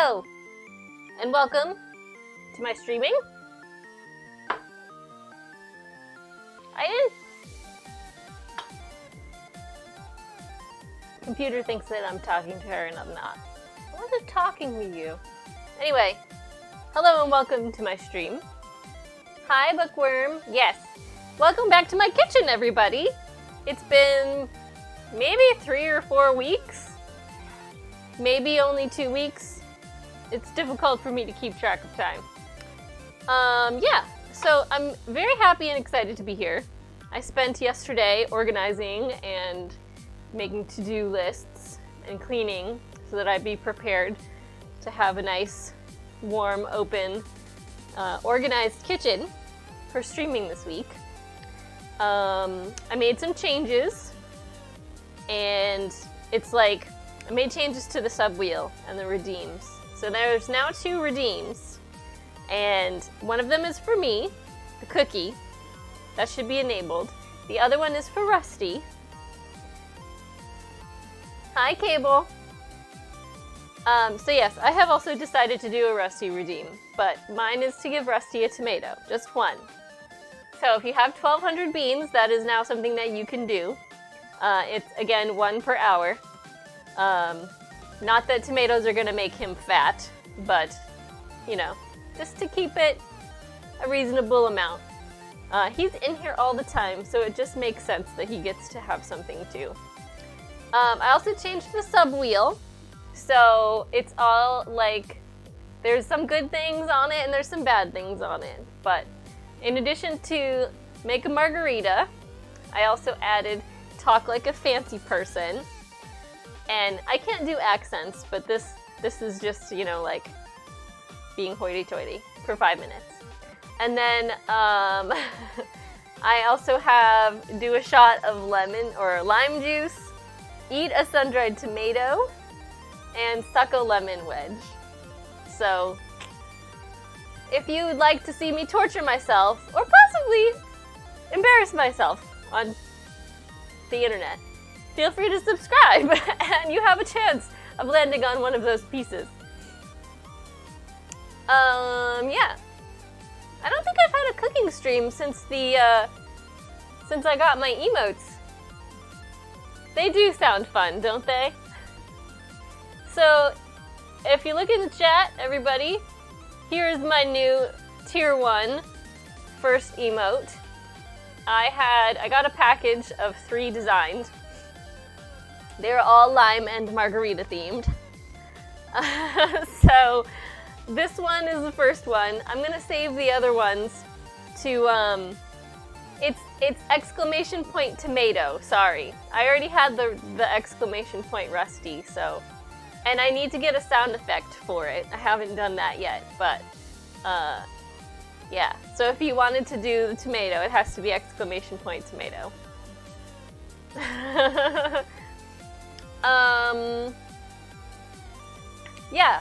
Hello, and welcome to my streaming. Computer thinks that I'm talking to her and I'm not. I wasn't talking to you. Anyway, hello and welcome to my stream. Hi, Bookworm. Yes, welcome back to my kitchen, everybody. It's been maybe 3 or 4 weeks. Maybe only 2 weeks. It's difficult for me to keep track of time. Yeah, so I'm very happy and excited to be here. I spent yesterday organizing and making to-do lists and cleaning so that I'd be prepared to have a nice, warm, open, organized kitchen for streaming this week. I made some changes, and it's like I made changes to the sub wheel and the redeems. So there's now 2 redeems, and one of them is for me, the cookie. That should be enabled. The other one is for Rusty. Hi, Cable. So yes, I have also decided to do a Rusty redeem, but mine is to give Rusty a tomato, just one. So if you have 1,200 beans, that is now something that you can do. It's, again, 1 per hour. Not that tomatoes are gonna make him fat, but, you know, just to keep it a reasonable amount. He's in here all the time, so it just makes sense that he gets to have something too. I also changed the sub wheel, so it's all like, there's some good things on it and there's some bad things on it. But in addition to make a margarita, I also added talk like a fancy person. And I can't do accents, but this is just, you know, like being hoity-toity for 5 minutes. And then I also have do a shot of lemon or lime juice, eat a sun-dried tomato, and suck a lemon wedge. So if you would like to see me torture myself, or possibly embarrass myself on the internet, feel free to subscribe, and you have a chance of landing on one of those pieces. Yeah. I don't think I've had a cooking stream since since I got my emotes. They do sound fun, don't they? So, if you look in the chat, everybody, here's my new Tier 1 first emote. I got a package of 3 designs. They're all lime and margarita themed. So this one is the first one. I'm gonna save the other ones to it's exclamation point tomato. Sorry, I already had the exclamation point Rusty. So, and I need to get a sound effect for it. I haven't done that yet, but yeah. So if you wanted to do the tomato, it has to be exclamation point tomato. Yeah,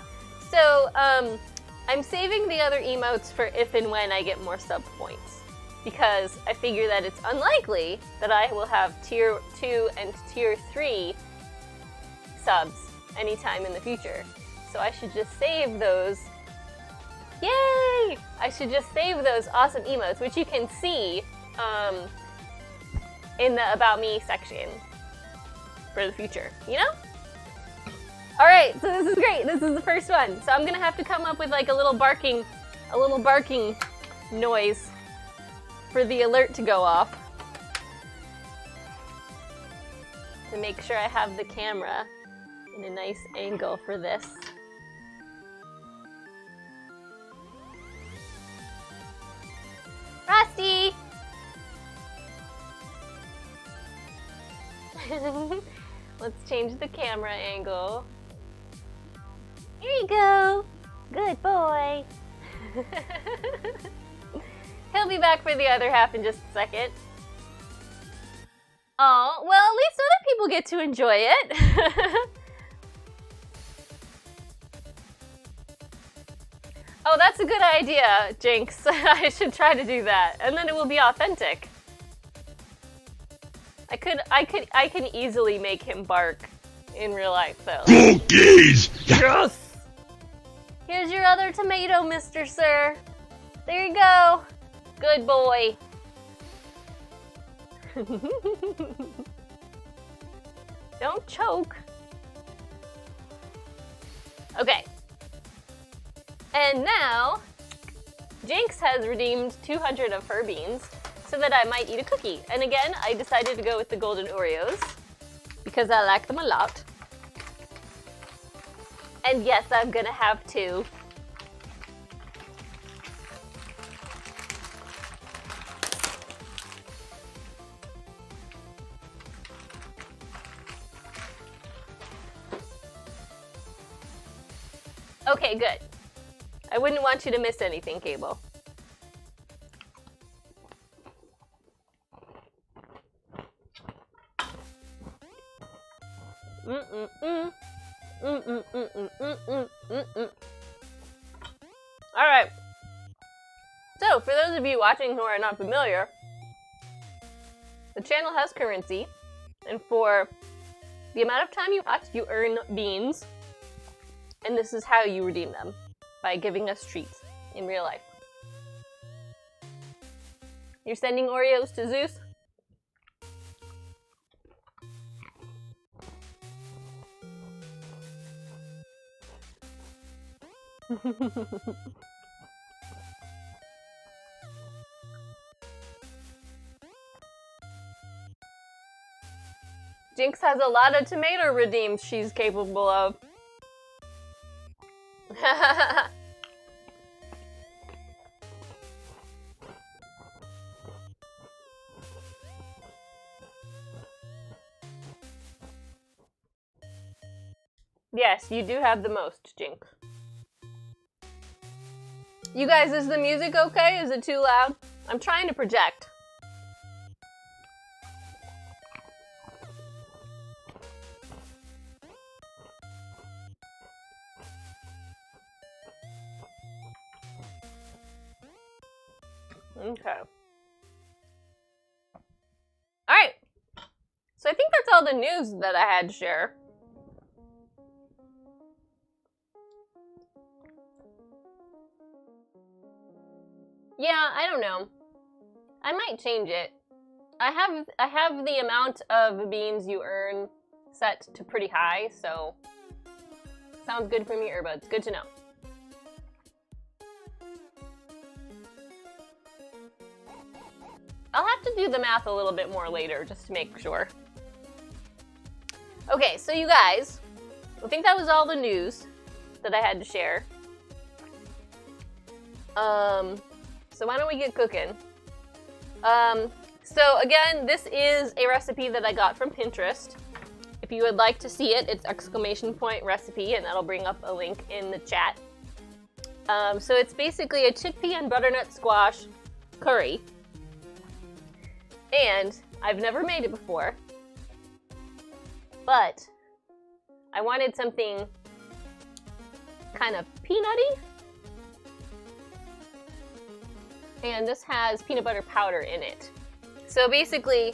so, I'm saving the other emotes for if and when I get more sub points, because I figure that it's unlikely that I will have Tier 2 and Tier 3 subs anytime in the future. So I should just save those. Yay! I should just save those awesome emotes, which you can see, in the About Me section. For the future, you know? Alright, so this is great. This is the first one. So I'm gonna have to come up with like a little barking noise for the alert to go off. To make sure I have the camera in a nice angle for this. Rusty! Let's change the camera angle. Here you go. Good boy. He'll be back for the other half in just a second. Oh, well, at least other people get to enjoy it. Oh, that's a good idea, Jinx. I should try to do that, and then it will be authentic. I can easily make him bark in real life, though. Cookies! Yes! Here's your other tomato, Mr. Sir. There you go. Good boy. Don't choke. Okay. And now, Jinx has redeemed 200 of her beans so that I might eat a cookie. And again, I decided to go with the golden Oreos because I like them a lot. And yes, I'm gonna have two. Okay, good. I wouldn't want you to miss anything, Cable. Alright. So, for those of you watching who are not familiar, the channel has currency, and for the amount of time you watch, you earn beans, and this is how you redeem them, by giving us treats in real life. You're sending Oreos to Zeus? Jinx has a lot of tomato redeems she's capable of. Yes, you do have the most, Jinx. You guys, is the music okay? Is it too loud? I'm trying to project. Okay. Alright. So I think that's all the news that I had to share. Yeah, I don't know. I might change it. I have the amount of beans you earn set to pretty high, so sounds good for me, Earbuds. Good to know. I'll have to do the math a little bit more later just to make sure. Okay, so you guys, I think that was all the news that I had to share. So why don't we get cooking? So again, this is a recipe that I got from Pinterest. If you would like to see it, it's !recipe, and that'll bring up a link in the chat. So it's basically a chickpea and butternut squash curry. And I've never made it before, but I wanted something kind of peanutty. And this has peanut butter powder in it. So basically,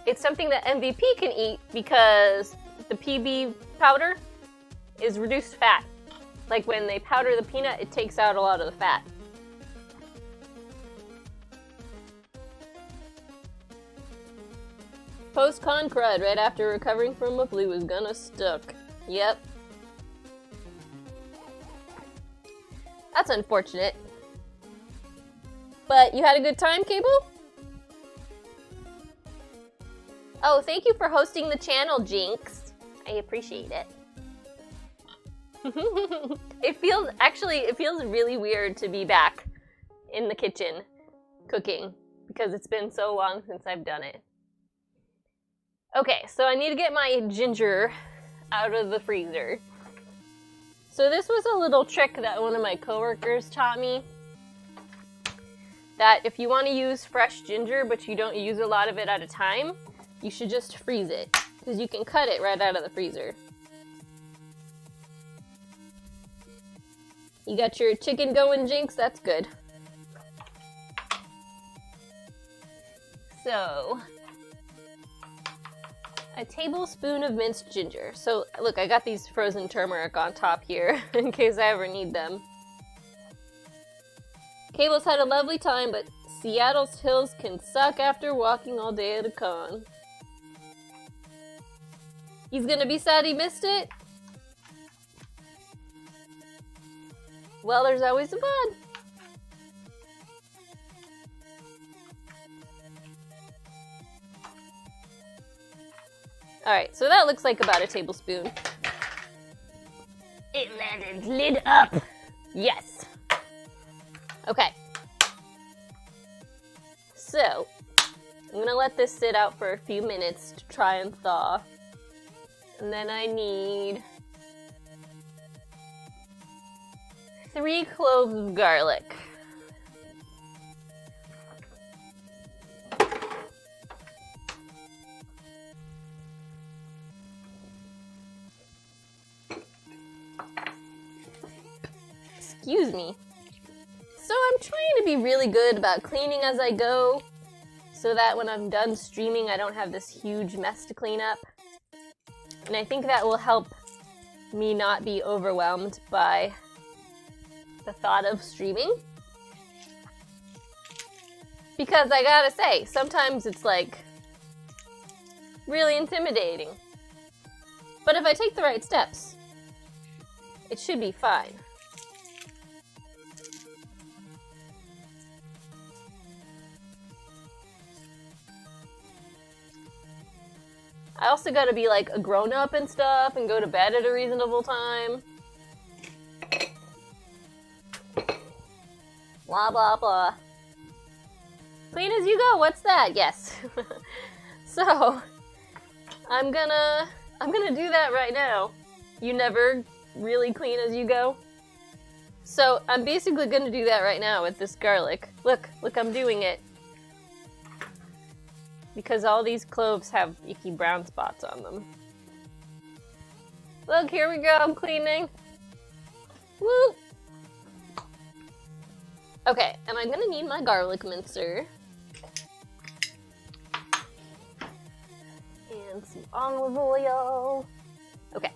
it's something that MVP can eat because the PB powder is reduced fat. Like when they powder the peanut, it takes out a lot of the fat. Post-con crud right after recovering from a flu is gonna stuck. Yep. That's unfortunate. But you had a good time, Cable? Oh, thank you for hosting the channel, Jinx. I appreciate it. It feels really weird to be back in the kitchen cooking because it's been so long since I've done it. Okay, so I need to get my ginger out of the freezer. So this was a little trick that one of my coworkers taught me. That if you want to use fresh ginger, but you don't use a lot of it at a time, you should just freeze it, because you can cut it right out of the freezer. You got your chicken going, Jinx? That's good. So, A tablespoon of minced ginger. So, look, I got these frozen turmeric on top here in case I ever need them. Cable's had a lovely time, but Seattle's hills can suck after walking all day at a con. He's gonna be sad he missed it? Well, there's always a VOD. Alright, so that looks like about a tablespoon. It landed lid up! Yes! Okay. So, I'm gonna let this sit out for a few minutes to try and thaw. And then I need 3 cloves of garlic. Excuse me. So I'm trying to be really good about cleaning as I go, so that when I'm done streaming I don't have this huge mess to clean up. And I think that will help me not be overwhelmed by the thought of streaming. Because I gotta say, sometimes it's like really intimidating. But if I take the right steps, it should be fine. I also gotta be like a grown-up and stuff and go to bed at a reasonable time. Blah blah blah. Clean as you go, what's that? Yes. So, I'm gonna do that right now. You never really clean as you go? So, I'm basically gonna do that right now with this garlic. Look, I'm doing it. Because all these cloves have icky brown spots on them. Look, here we go, I'm cleaning. Woo! Okay, and I'm gonna need my garlic mincer. And some olive oil. Okay.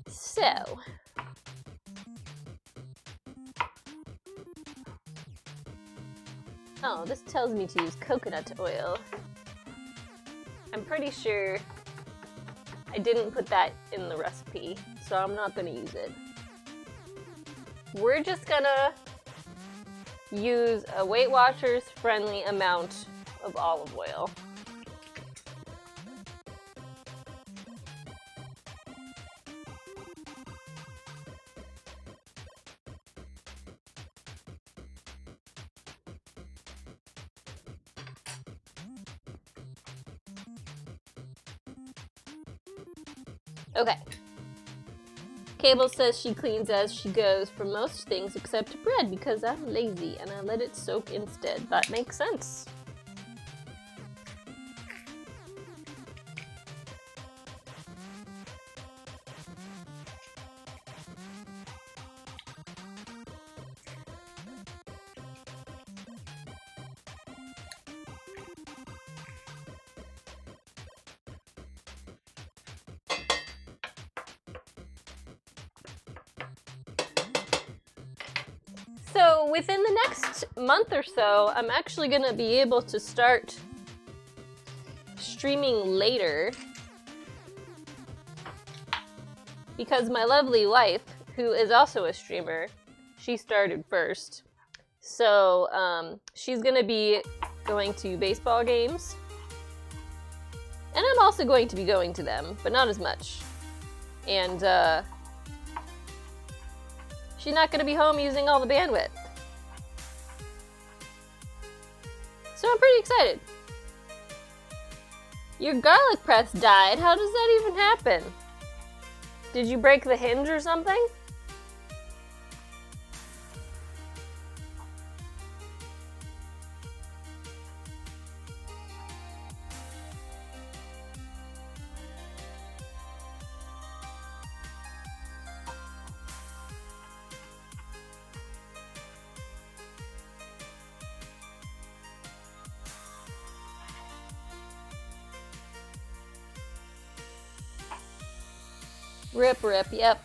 So, oh, this tells me to use coconut oil. I'm pretty sure I didn't put that in the recipe, so I'm not gonna use it. We're just gonna use a Weight Watchers friendly amount of olive oil. Okay. Cable says she cleans as she goes for most things except bread because I'm lazy and I let it soak instead. That makes sense. So within the next month or so, I'm actually gonna be able to start streaming later because my lovely wife, who is also a streamer, she started first. So she's gonna be going to baseball games. And I'm also going to be going to them, but not as much. And she's not going to be home using all the bandwidth. So I'm pretty excited. Your garlic press died? How does that even happen? Did you break the hinge or something? Rip, rip, yep.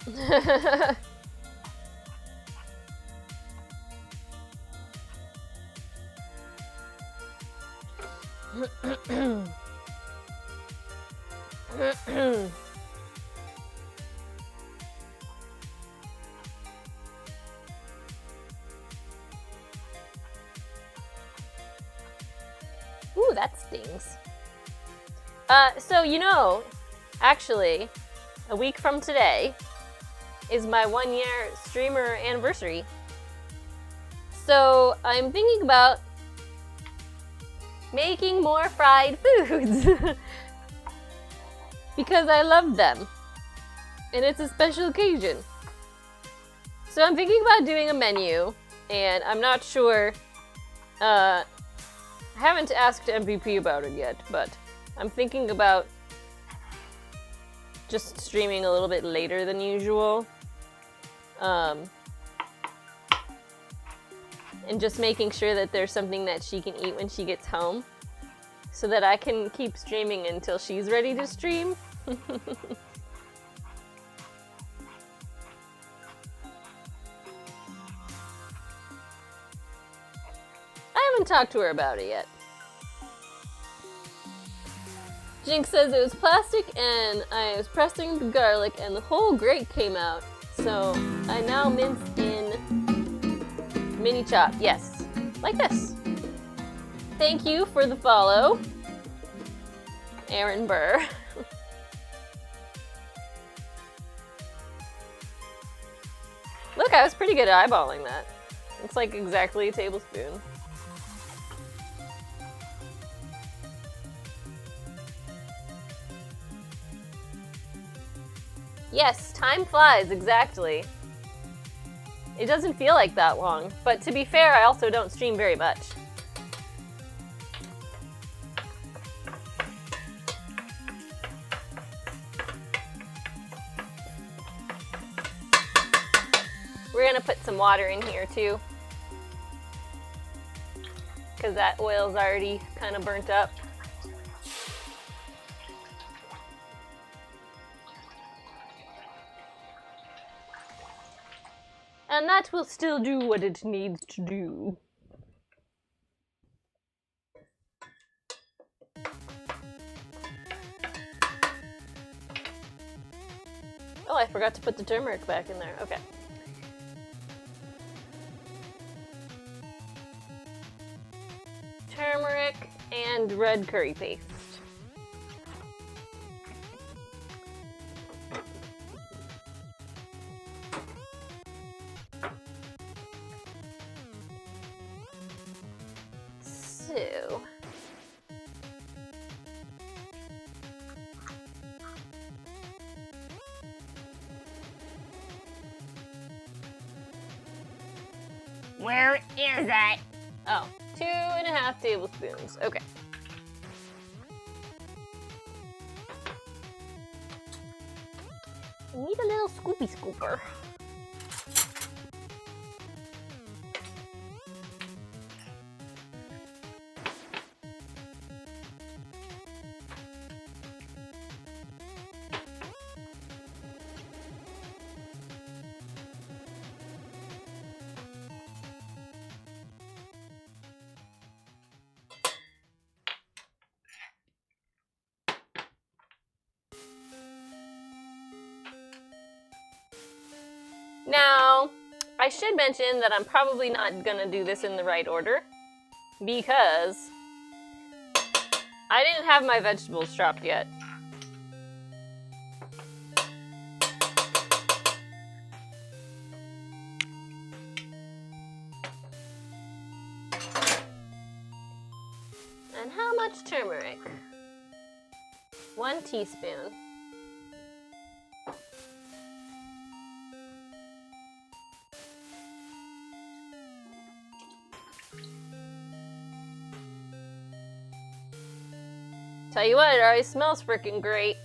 Ooh, that stings. So, you know, actually, a week from today is my 1-year streamer anniversary. So, I'm thinking about making more fried foods. Because I love them. And it's a special occasion. So I'm thinking about doing a menu, and I'm not sure, I haven't asked MVP about it yet, but I'm thinking about just streaming a little bit later than usual. And just making sure that there's something that she can eat when she gets home, so that I can keep streaming until she's ready to stream. I haven't talked to her about it yet. Jinx says it was plastic and I was pressing the garlic and the whole grate came out. So I now mince in mini chop. Yes, like this. Thank you for the follow, Aaron Burr. Look, I was pretty good at eyeballing that. It's like exactly a tablespoon. Yes, time flies, exactly. It doesn't feel like that long, but to be fair, I also don't stream very much. We're gonna put some water in here too, because that oil's already kind of burnt up. And that will still do what it needs to do. Oh, I forgot to put the turmeric back in there. Okay. Turmeric and red curry paste. So, where is it? Oh, 2.5 tablespoons. Okay. I need a little scoopy scooper. Now, I should mention that I'm probably not gonna do this in the right order because I didn't have my vegetables chopped yet. And how much turmeric? 1 teaspoon. Tell you what, it already smells freaking great.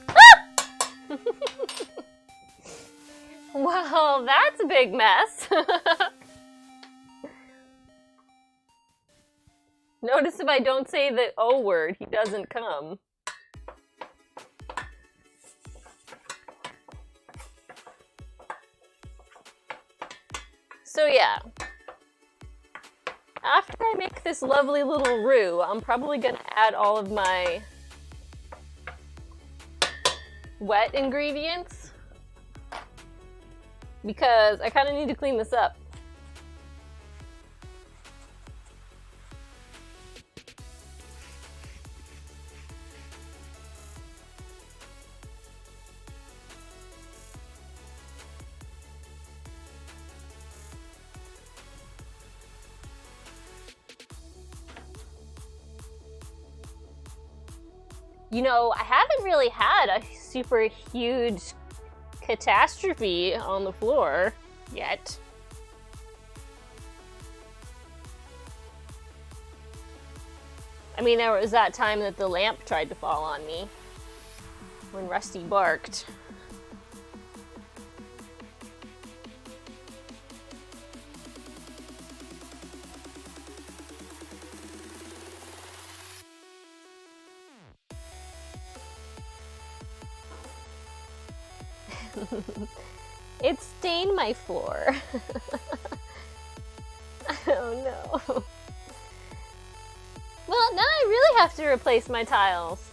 Ah! Well, that's a big mess. Notice if I don't say the O word, he doesn't come. So yeah. After I make this lovely little roux, I'm probably gonna add all of my wet ingredients because I kind of need to clean this up. You know, I haven't really had a super huge catastrophe on the floor yet. I mean, there was that time that the lamp tried to fall on me when Rusty barked. It stained my floor. Oh no. Well, now I really have to replace my tiles.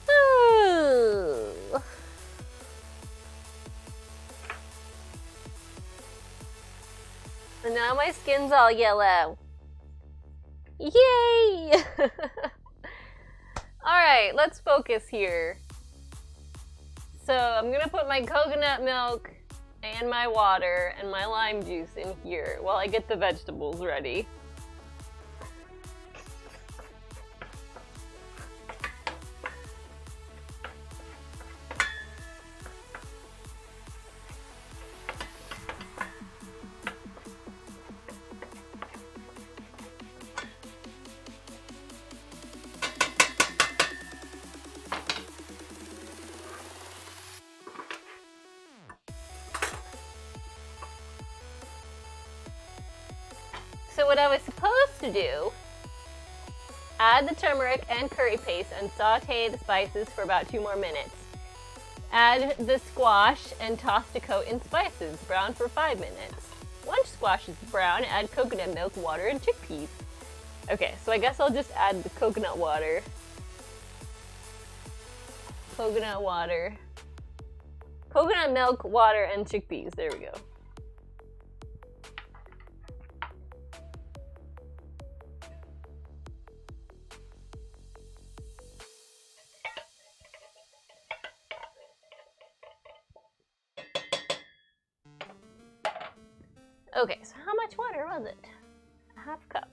Ooh. And now my skin's all yellow. Yay! Alright, let's focus here. So I'm gonna put my coconut milk and my water and my lime juice in here while I get the vegetables ready. So what I was supposed to do, add the turmeric and curry paste and saute the spices for about 2 more minutes. Add the squash and toss to coat in spices, brown for 5 minutes. Once squash is brown, add coconut milk, water, and chickpeas. Okay, so I guess I'll just add the coconut water. Coconut water. Coconut milk, water, and chickpeas. There we go. Okay, so how much water was it? A half cup.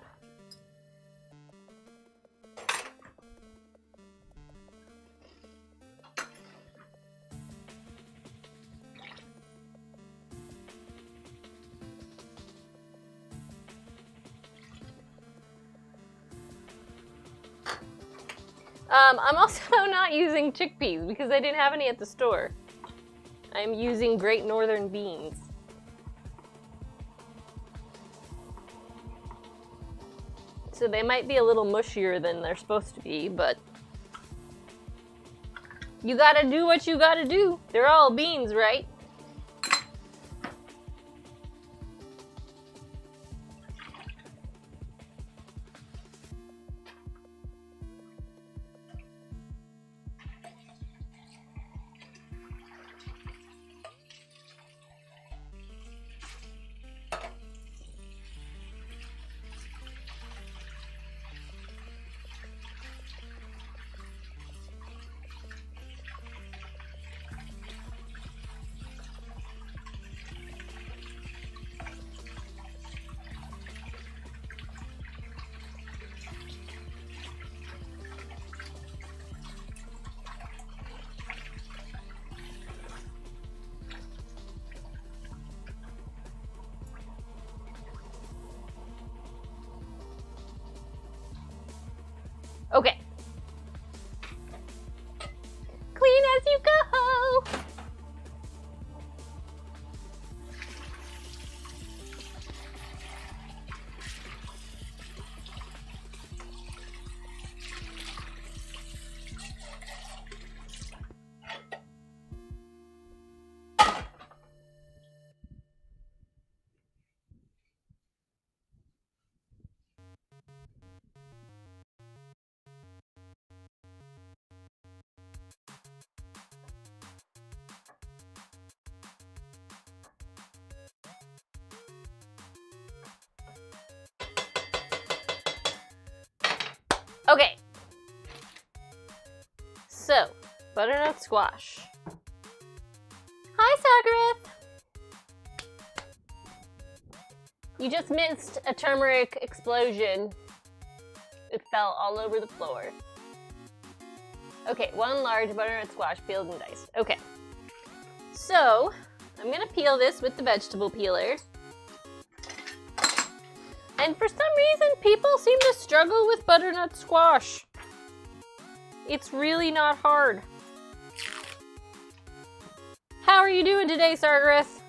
I'm also not using chickpeas because I didn't have any at the store. I'm using Great Northern beans. So they might be a little mushier than they're supposed to be, but you gotta do what you gotta do. They're all beans, right? Okay. So, butternut squash. Hi, Sagareth! You just missed a turmeric explosion. It fell all over the floor. Okay, 1 large butternut squash peeled and diced. Okay. So, I'm gonna peel this with the vegetable peeler. And for some reason, people seem to struggle with butternut squash. It's really not hard. How are you doing today, Sargeras?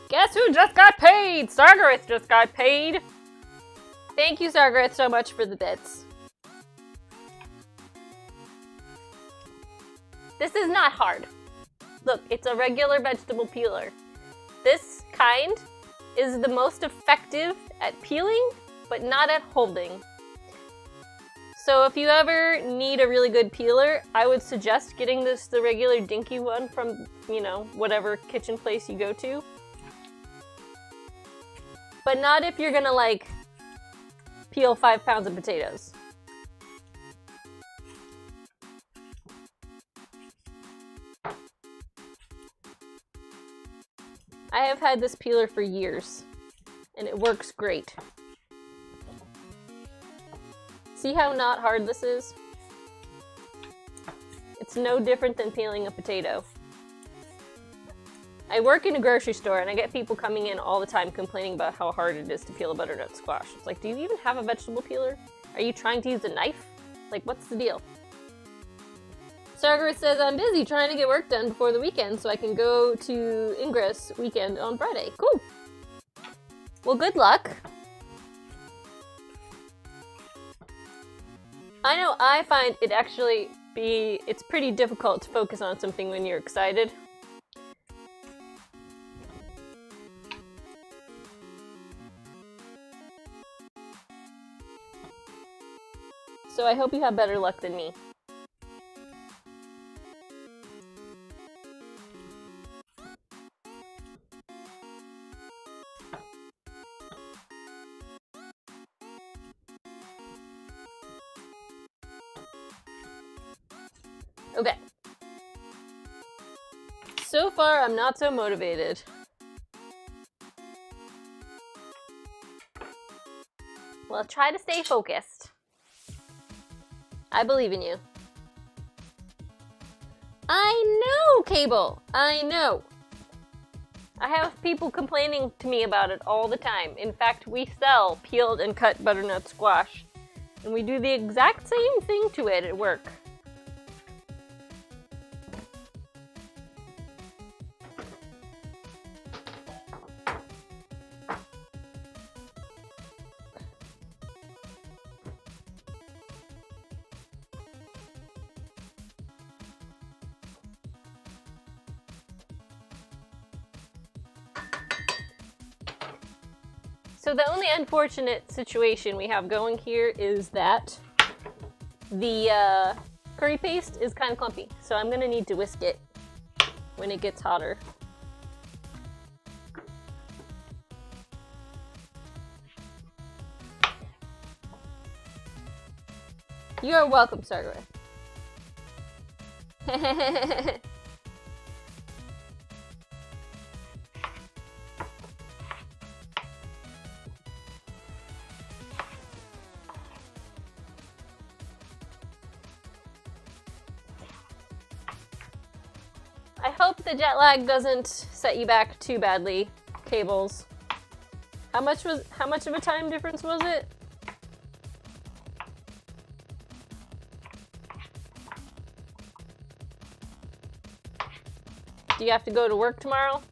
Guess who just got paid? Sargeras just got paid. Thank you, Sargeras, so much for the bits. This is not hard. Look, it's a regular vegetable peeler. This kind is the most effective at peeling, but not at holding. So if you ever need a really good peeler, I would suggest getting the regular dinky one from, you know, whatever kitchen place you go to. But not if you're gonna, like, peel 5 pounds of potatoes. I have had this peeler for years, and it works great. See how not hard this is? It's no different than peeling a potato. I work in a grocery store, and I get people coming in all the time complaining about how hard it is to peel a butternut squash. It's like, do you even have a vegetable peeler? Are you trying to use a knife? Like, what's the deal? Sargeras says, I'm busy trying to get work done before the weekend so I can go to Ingress weekend on Friday. Cool. Well, good luck. I know I find it actually it's pretty difficult to focus on something when you're excited. So I hope you have better luck than me. Okay. So far, I'm not so motivated. Well, try to stay focused. I believe in you. I know, Cable! I know! I have people complaining to me about it all the time. In fact, we sell peeled and cut butternut squash. And we do the exact same thing to it at work. So the only unfortunate situation we have going here is that the curry paste is kind of clumpy. So I'm going to need to whisk it when it gets hotter. You're welcome, Sargeras. I hope the jet lag doesn't set you back too badly, Cables. How much of a time difference was it? Do you have to go to work tomorrow?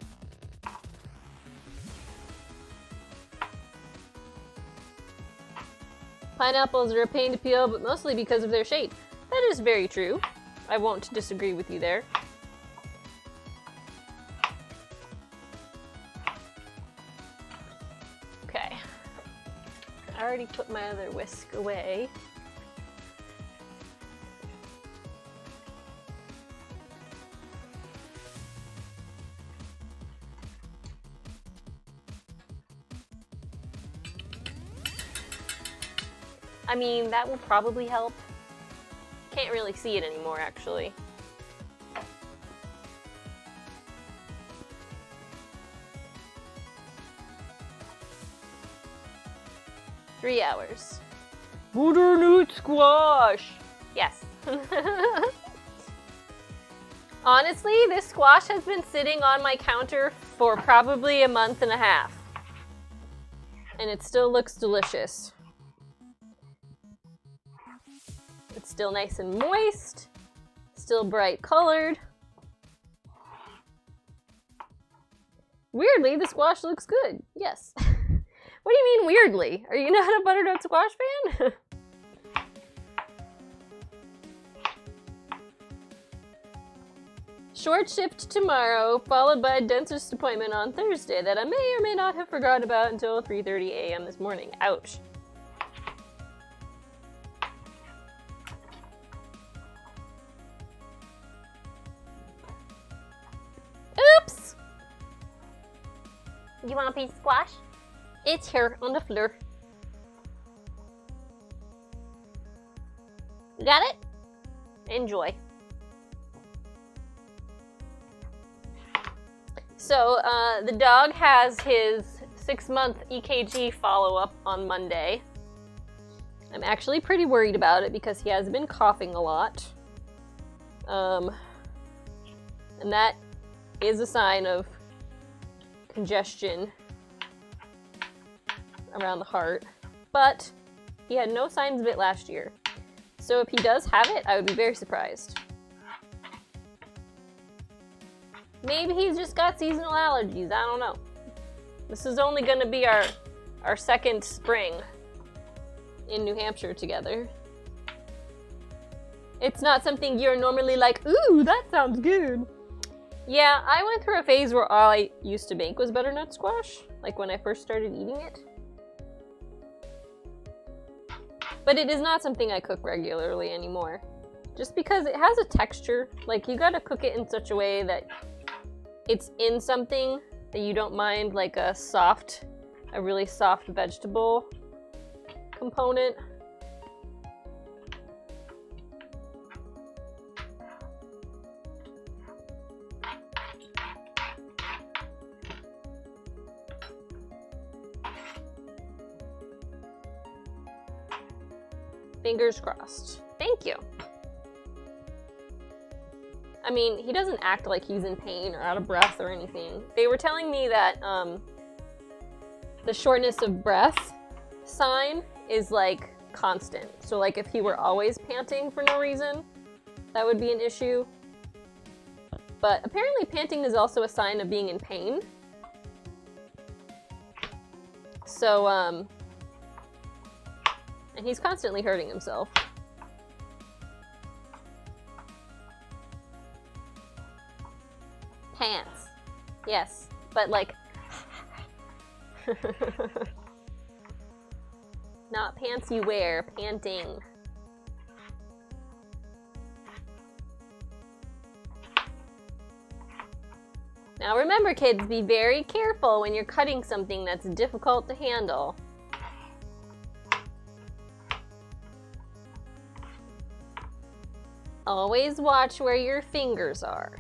Pineapples are a pain to peel, but mostly because of their shape. That is very true. I won't disagree with you there. Okay. I already put my other whisk away. I mean, that will probably help. Can't really see it anymore, actually. Three hours. Butternut squash! Yes. Honestly, this squash has been sitting on my counter for probably a month and a half. And it still looks delicious. It's still nice and moist. Still bright colored. Weirdly, the squash looks good. Yes. What do you mean weirdly? Are you not a butternut squash fan? Short shift tomorrow, followed by a dentist appointment on Thursday that I may or may not have forgotten about until 3:30 a.m. this morning. Ouch. Oops! You want a piece of squash? It's here on the floor. You got it? Enjoy. So, the dog has his 6-month EKG follow-up on Monday. I'm actually pretty worried about it because he has been coughing a lot. And that is a sign of congestion around the heart. But he had no signs of it last year. So if he does have it, I would be very surprised. Maybe he's just got seasonal allergies, I don't know. This is only gonna be our second spring in New Hampshire together. It's not something you're normally like, ooh, that sounds good. Yeah, I went through a phase where all I used to make was butternut squash, like when I first started eating it. But it is not something I cook regularly anymore. Just because it has a texture, like you gotta cook it in such a way that it's in something that you don't mind, like a really soft vegetable component. Fingers crossed. Thank you. I mean, he doesn't act like he's in pain or out of breath or anything. They were telling me that the shortness of breath sign is like constant. So like if he were always panting for no reason, that would be an issue. But apparently panting is also a sign of being in pain. So, and he's constantly hurting himself. Pants. Yes, but like... Not pants you wear, panting. Now remember kids, be very careful when you're cutting something that's difficult to handle. Always watch where your fingers are.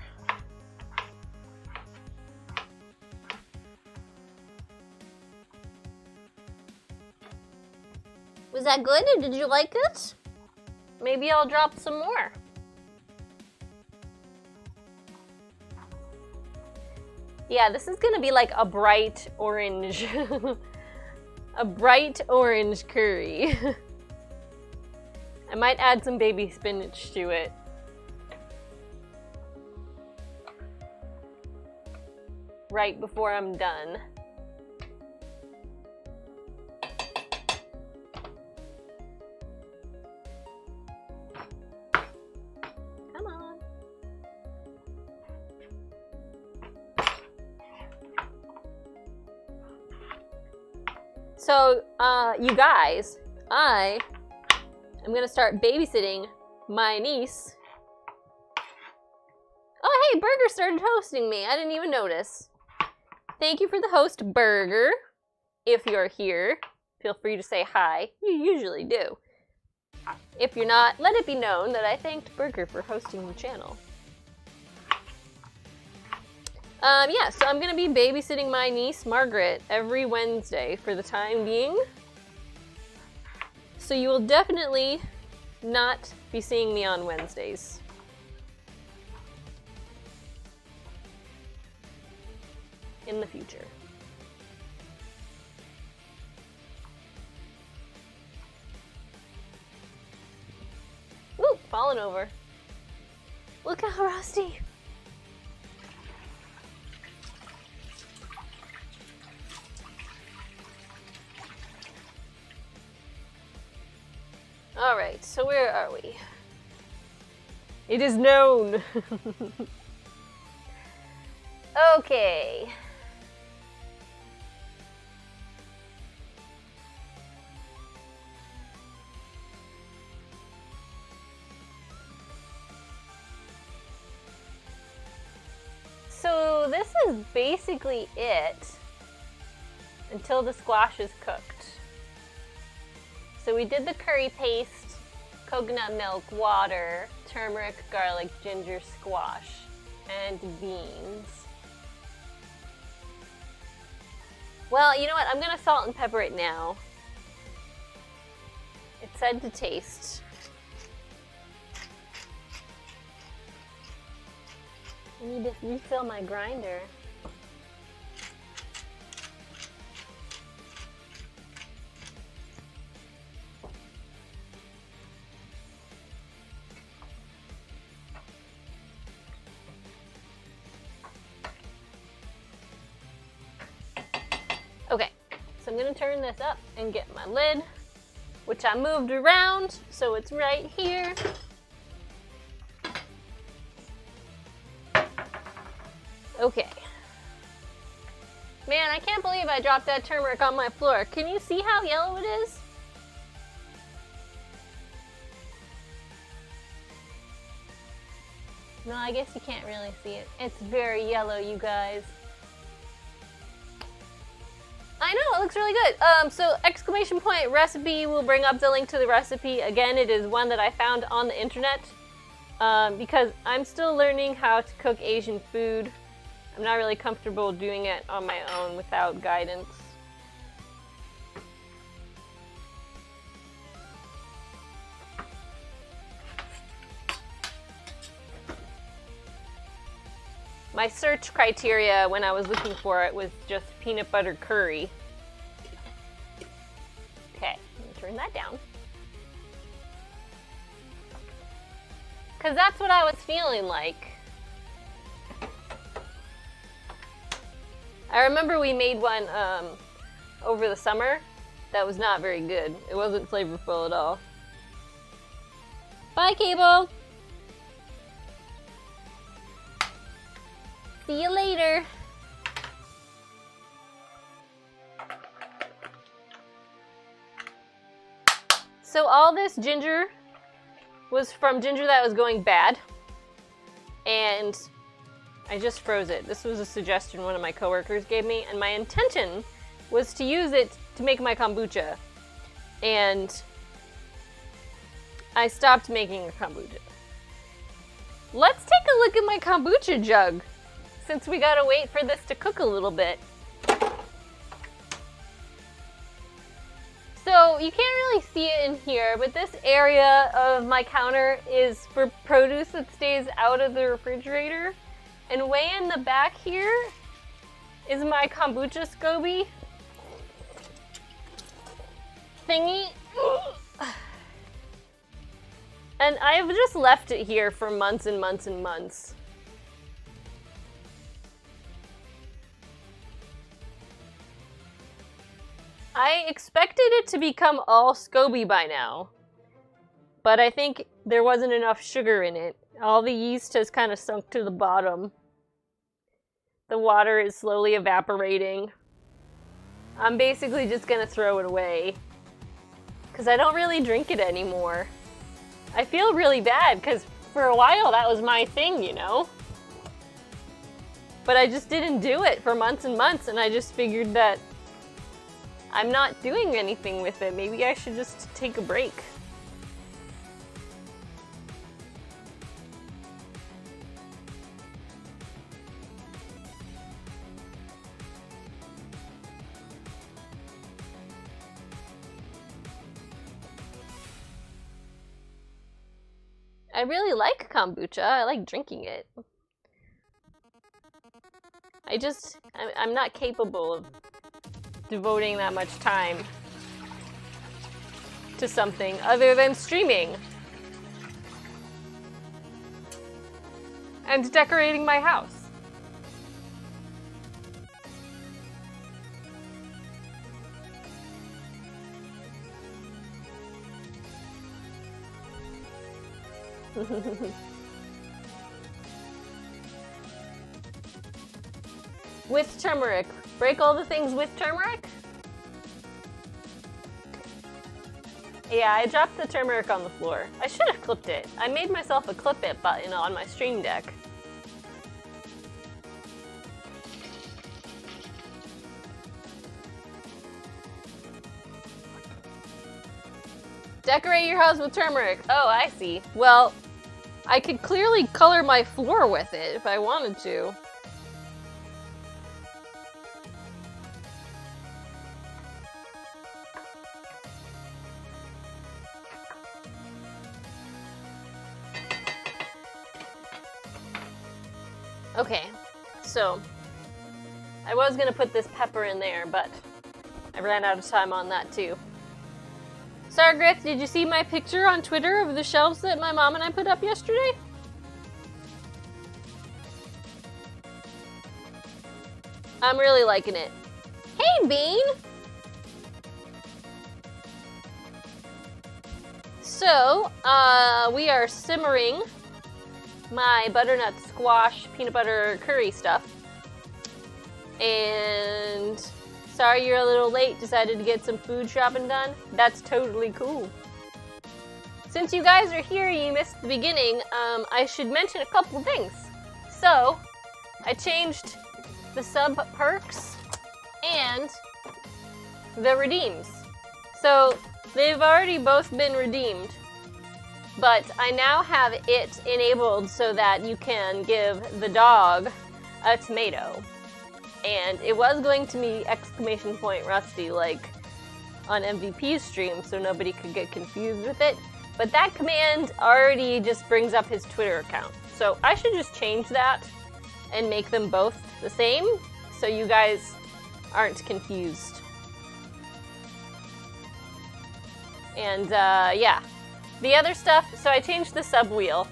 Was that good? Did you like it? Maybe I'll drop some more. Yeah, this is gonna be like a bright orange, a bright orange curry. I might add some baby spinach to it. Right before I'm done. Come on. So, you guys, I'm gonna start babysitting my niece. Oh, hey, Burger started hosting me. I didn't even notice. Thank you for the host, Burger. If you're here, feel free to say hi. You usually do. If you're not, let it be known that I thanked Burger for hosting the channel. Yeah, so I'm gonna be babysitting my niece, Margaret, every Wednesday for the time being. So you will definitely not be seeing me on Wednesdays. In the future. Woo! Falling over. Look how rusty. Alright, so where are we? It is known! Okay. So this is basically it until the squash is cooked. So we did the curry paste, coconut milk, water, turmeric, garlic, ginger, squash, and beans. Well, you know what? I'm gonna salt and pepper it now. It said to taste. I need to refill my grinder. Okay, so I'm gonna turn this up and get my lid, which I moved around, so it's right here. Okay. Man, I can't believe I dropped that turmeric on my floor. Can you see how yellow it is? No, I guess you can't really see it. It's very yellow, you guys. I know, it looks really good. So exclamation point recipe will bring up the link to the recipe. Again, it is one that I found on the internet because I'm still learning how to cook Asian food. I'm not really comfortable doing it on my own without guidance. My search criteria when I was looking for it was just peanut butter curry. Okay, I'm gonna turn that down. Because that's what I was feeling like. I remember we made one over the summer that was not very good. It wasn't flavorful at all. Bye, Cable! See you later! So all this ginger was from ginger that was going bad, and I just froze it. This was a suggestion one of my coworkers gave me, and my intention was to use it to make my kombucha. And I stopped making a kombucha. Let's take a look at my kombucha jug, since we gotta wait for this to cook a little bit. So you can't really see it in here, but this area of my counter is for produce that stays out of the refrigerator. And way in the back here is my kombucha SCOBY thingy. And I've just left it here for months and months and months. I expected it to become all SCOBY by now, but I think there wasn't enough sugar in it. All the yeast has kind of sunk to the bottom. The water is slowly evaporating. I'm basically just gonna throw it away, because I don't really drink it anymore. I feel really bad, because for a while that was my thing, you know? But I just didn't do it for months and months, and I just figured that I'm not doing anything with it. Maybe I should just take a break. I really like kombucha. I like drinking it. I'm not capable of devoting that much time to something other than streaming and decorating my house. With turmeric. Break all the things with turmeric? Yeah, I dropped the turmeric on the floor. I should have clipped it. I made myself a clip it button on my stream deck. Decorate your house with turmeric. Oh, I see. Well, I could clearly color my floor with it if I wanted to. Okay, so I was gonna put this pepper in there, but I ran out of time on that too. Sargrith, did you see my picture on Twitter of the shelves that my mom and I put up yesterday? I'm really liking it. Hey, Bean! So, we are simmering my butternut squash peanut butter curry stuff. And sorry you're a little late, decided to get some food shopping done. That's totally cool. Since you guys are here, you missed the beginning, I should mention a couple things. So, I changed the sub perks and the redeems. So, they've already both been redeemed. But I now have it enabled so that you can give the dog a tomato. And it was going to be !Rusty like on MVP's stream so nobody could get confused with it. But that command already just brings up his Twitter account. So I should just change that and make them both the same so you guys aren't confused. And yeah. The other stuff, so I changed the sub wheel.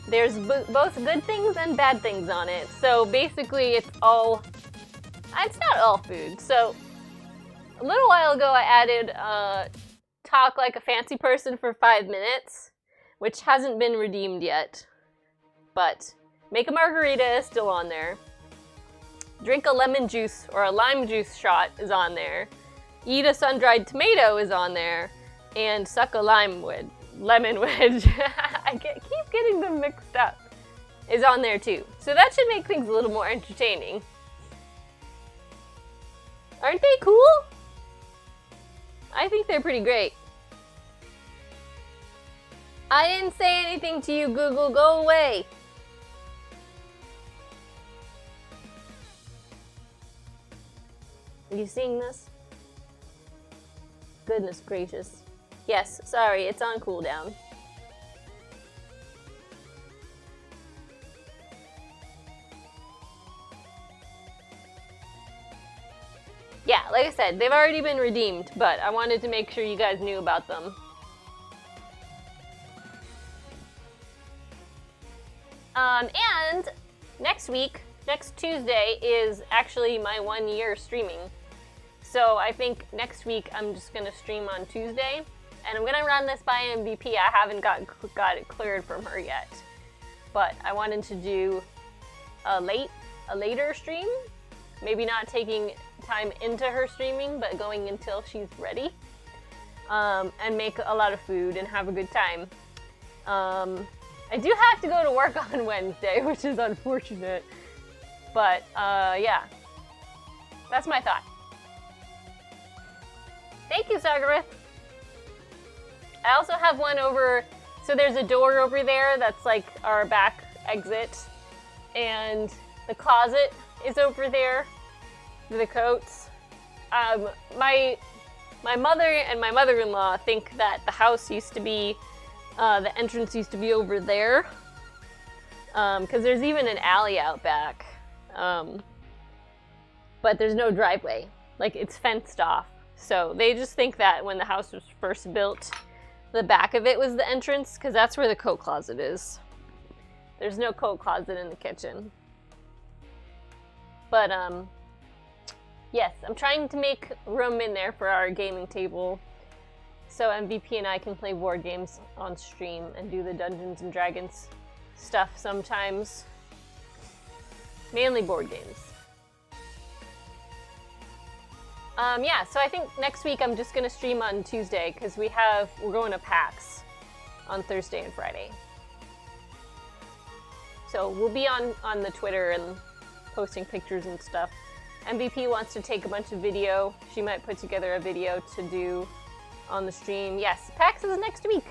There's both good things and bad things on it. So basically it's not all food. So a little while ago I added talk like a fancy person for 5 minutes, which hasn't been redeemed yet. But make a margarita is still on there. Drink a lemon juice or a lime juice shot is on there. Eat a sun-dried tomato is on there. And suck a lemon wedge. I keep getting them mixed up. Is on there too. So that should make things a little more entertaining. Aren't they cool? I think they're pretty great. I didn't say anything to you, Google. Go away. Are you seeing this? Goodness gracious. Yes, sorry, it's on cooldown. Yeah, like I said, they've already been redeemed, but I wanted to make sure you guys knew about them. And next week, next Tuesday, is actually my 1 year streaming. So I think next week I'm just gonna stream on Tuesday. And I'm gonna run this by MVP. I haven't got it cleared from her yet. But I wanted to do a later stream. Maybe not taking time into her streaming, but going until she's ready. And make a lot of food and have a good time. I do have to go to work on Wednesday, which is unfortunate. But yeah, that's my thought. Thank you, Sagarith. I also have one over, so there's a door over there that's like our back exit, and the closet is over there for the coats. My mother and my mother-in-law think that the house used to be The entrance used to be over there. Because there's even an alley out back. But there's no driveway. Like, it's fenced off. So they just think that when the house was first built, the back of it was the entrance, because that's where the coat closet is. There's no coat closet in the kitchen. But, yes, I'm trying to make room in there for our gaming table, so MVP and I can play board games on stream and do the Dungeons and Dragons stuff sometimes. Mainly board games. Yeah, so I think next week I'm just gonna stream on Tuesday because we're going to PAX on Thursday and Friday. So we'll be on the Twitter and posting pictures and stuff. MVP wants to take a bunch of video. She might put together a video to do on the stream. Yes, PAX is next week.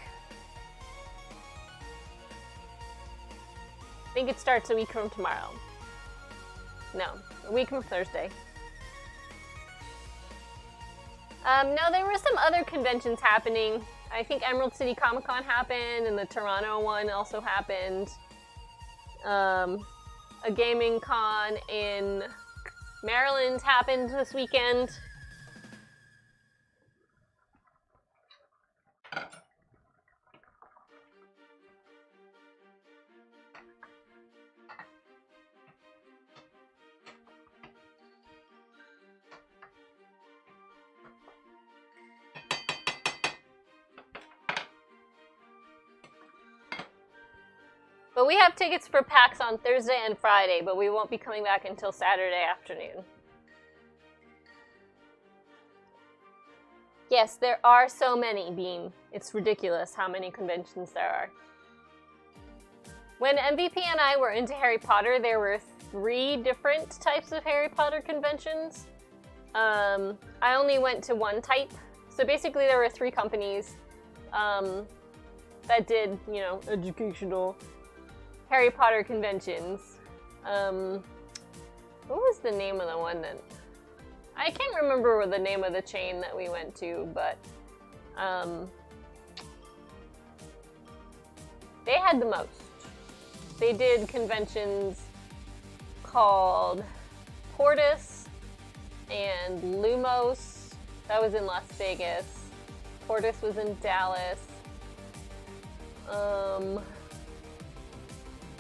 I think it starts a week from tomorrow. No, a week from Thursday. No, there were some other conventions happening. I think Emerald City Comic Con happened, and the Toronto one also happened. A gaming con in Maryland happened this weekend. But we have tickets for PAX on Thursday and Friday, but we won't be coming back until Saturday afternoon. Yes, there are so many, Bean. It's ridiculous how many conventions there are. When MVP and I were into Harry Potter, there were 3 different types of Harry Potter conventions. I only went to one type. So basically there were 3 companies that did, you know, educational Harry Potter conventions. What was the name of the one that... I can't remember the name of the chain that we went to, but they had the most. They did conventions called Portis and Lumos. That was in Las Vegas. Portis was in Dallas.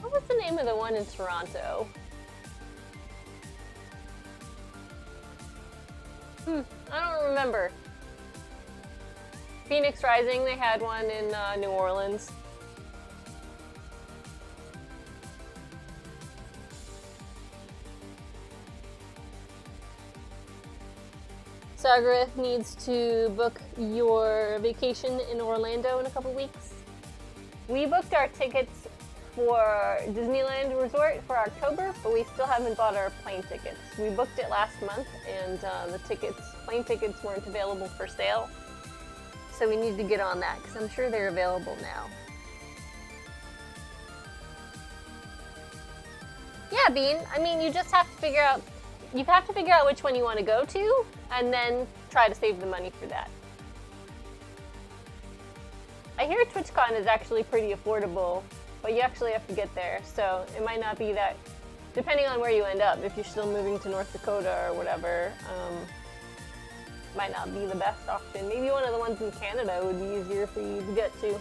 What was the name of the one in Toronto? I don't remember. Phoenix Rising, they had one in New Orleans. Sagra needs to book your vacation in Orlando in a couple weeks. We booked our tickets for Disneyland Resort for October, but we still haven't bought our plane tickets. We booked it last month, and the plane tickets weren't available for sale. So we need to get on that, because I'm sure they're available now. Yeah, Bean, I mean, you just have to figure out, which one you want to go to, and then try to save the money for that. I hear TwitchCon is actually pretty affordable, but you actually have to get there, so it might not be that, depending on where you end up, if you're still moving to North Dakota or whatever, might not be the best option. Maybe one of the ones in Canada would be easier for you to get to.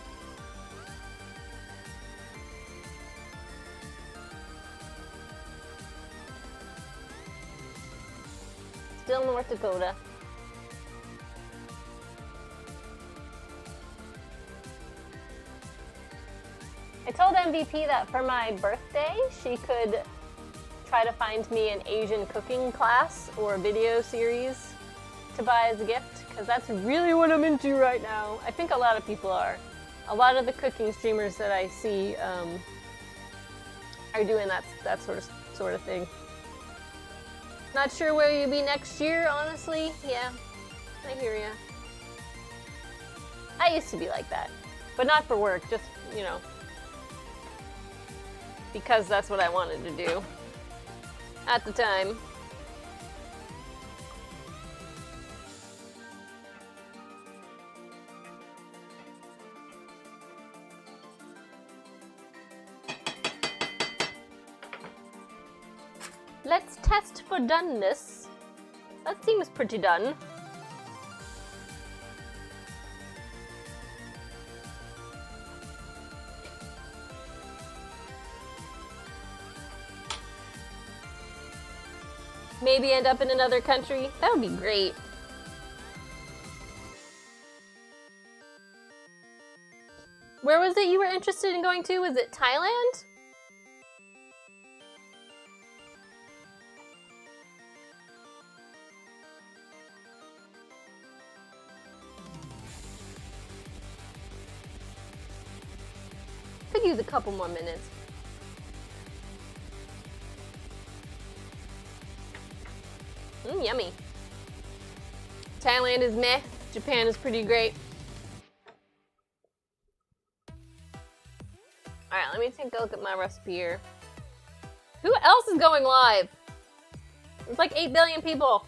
Still North Dakota. I told MVP that for my birthday, she could try to find me an Asian cooking class or video series to buy as a gift, because that's really what I'm into right now. I think a lot of people are. A lot of the cooking streamers that I see are doing that sort of thing. Not sure where you'll be next year, honestly. Yeah, I hear ya. I used to be like that, but not for work, just, you know, because that's what I wanted to do at the time. Let's test for doneness. That seems pretty done. Maybe end up in another country. That would be great. Where was it you were interested in going to? Was it Thailand? Could use a couple more minutes. Yummy. Thailand is meh. Japan is pretty great. Alright, let me take a look at my recipe here. Who else is going live? It's like 8 billion people.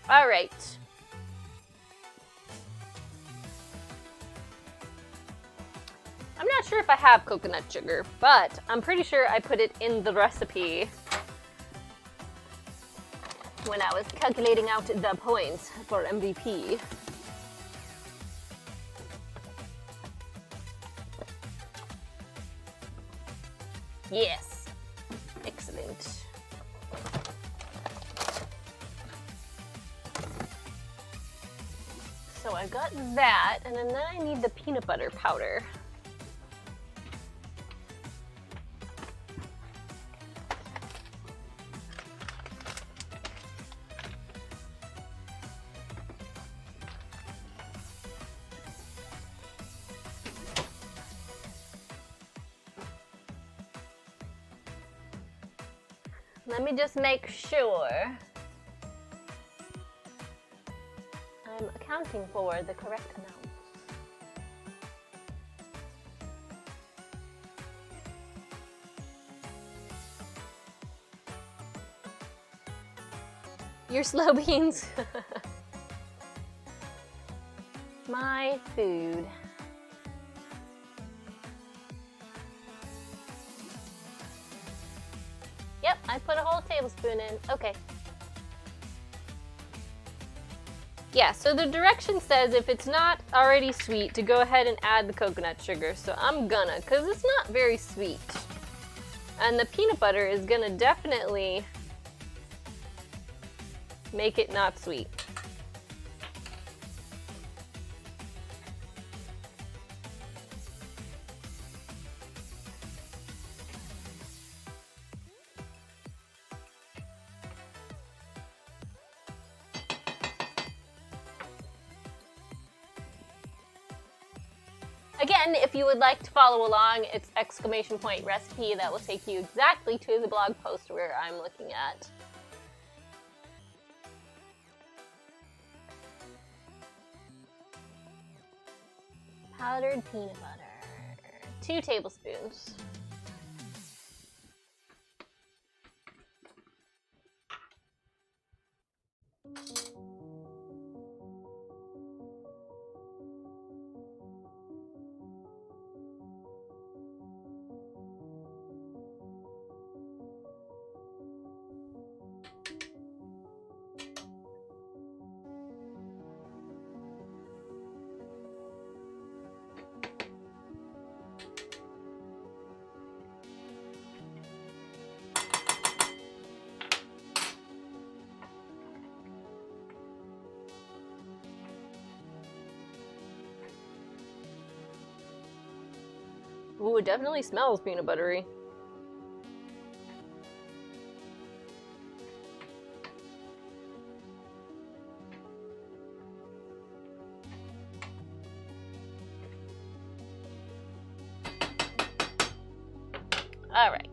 Alright. I'm not sure if I have coconut sugar, but I'm pretty sure I put it in the recipe when I was calculating out the points for MVP. Yes. Excellent. So I got that, and then I need the peanut butter powder. Let me just make sure I'm accounting for the correct amount. Your slow beans. My food. Yep, I put a whole tablespoon in. Okay. Yeah, so the direction says if it's not already sweet to go ahead and add the coconut sugar. So I'm gonna, because it's not very sweet. And the peanut butter is gonna definitely make it not sweet. Again, if you would like to follow along, it's !recipe. That will take you exactly to the blog post where I'm looking at. Powdered peanut butter. 2 tablespoons. Ooh, it definitely smells peanut buttery. All right.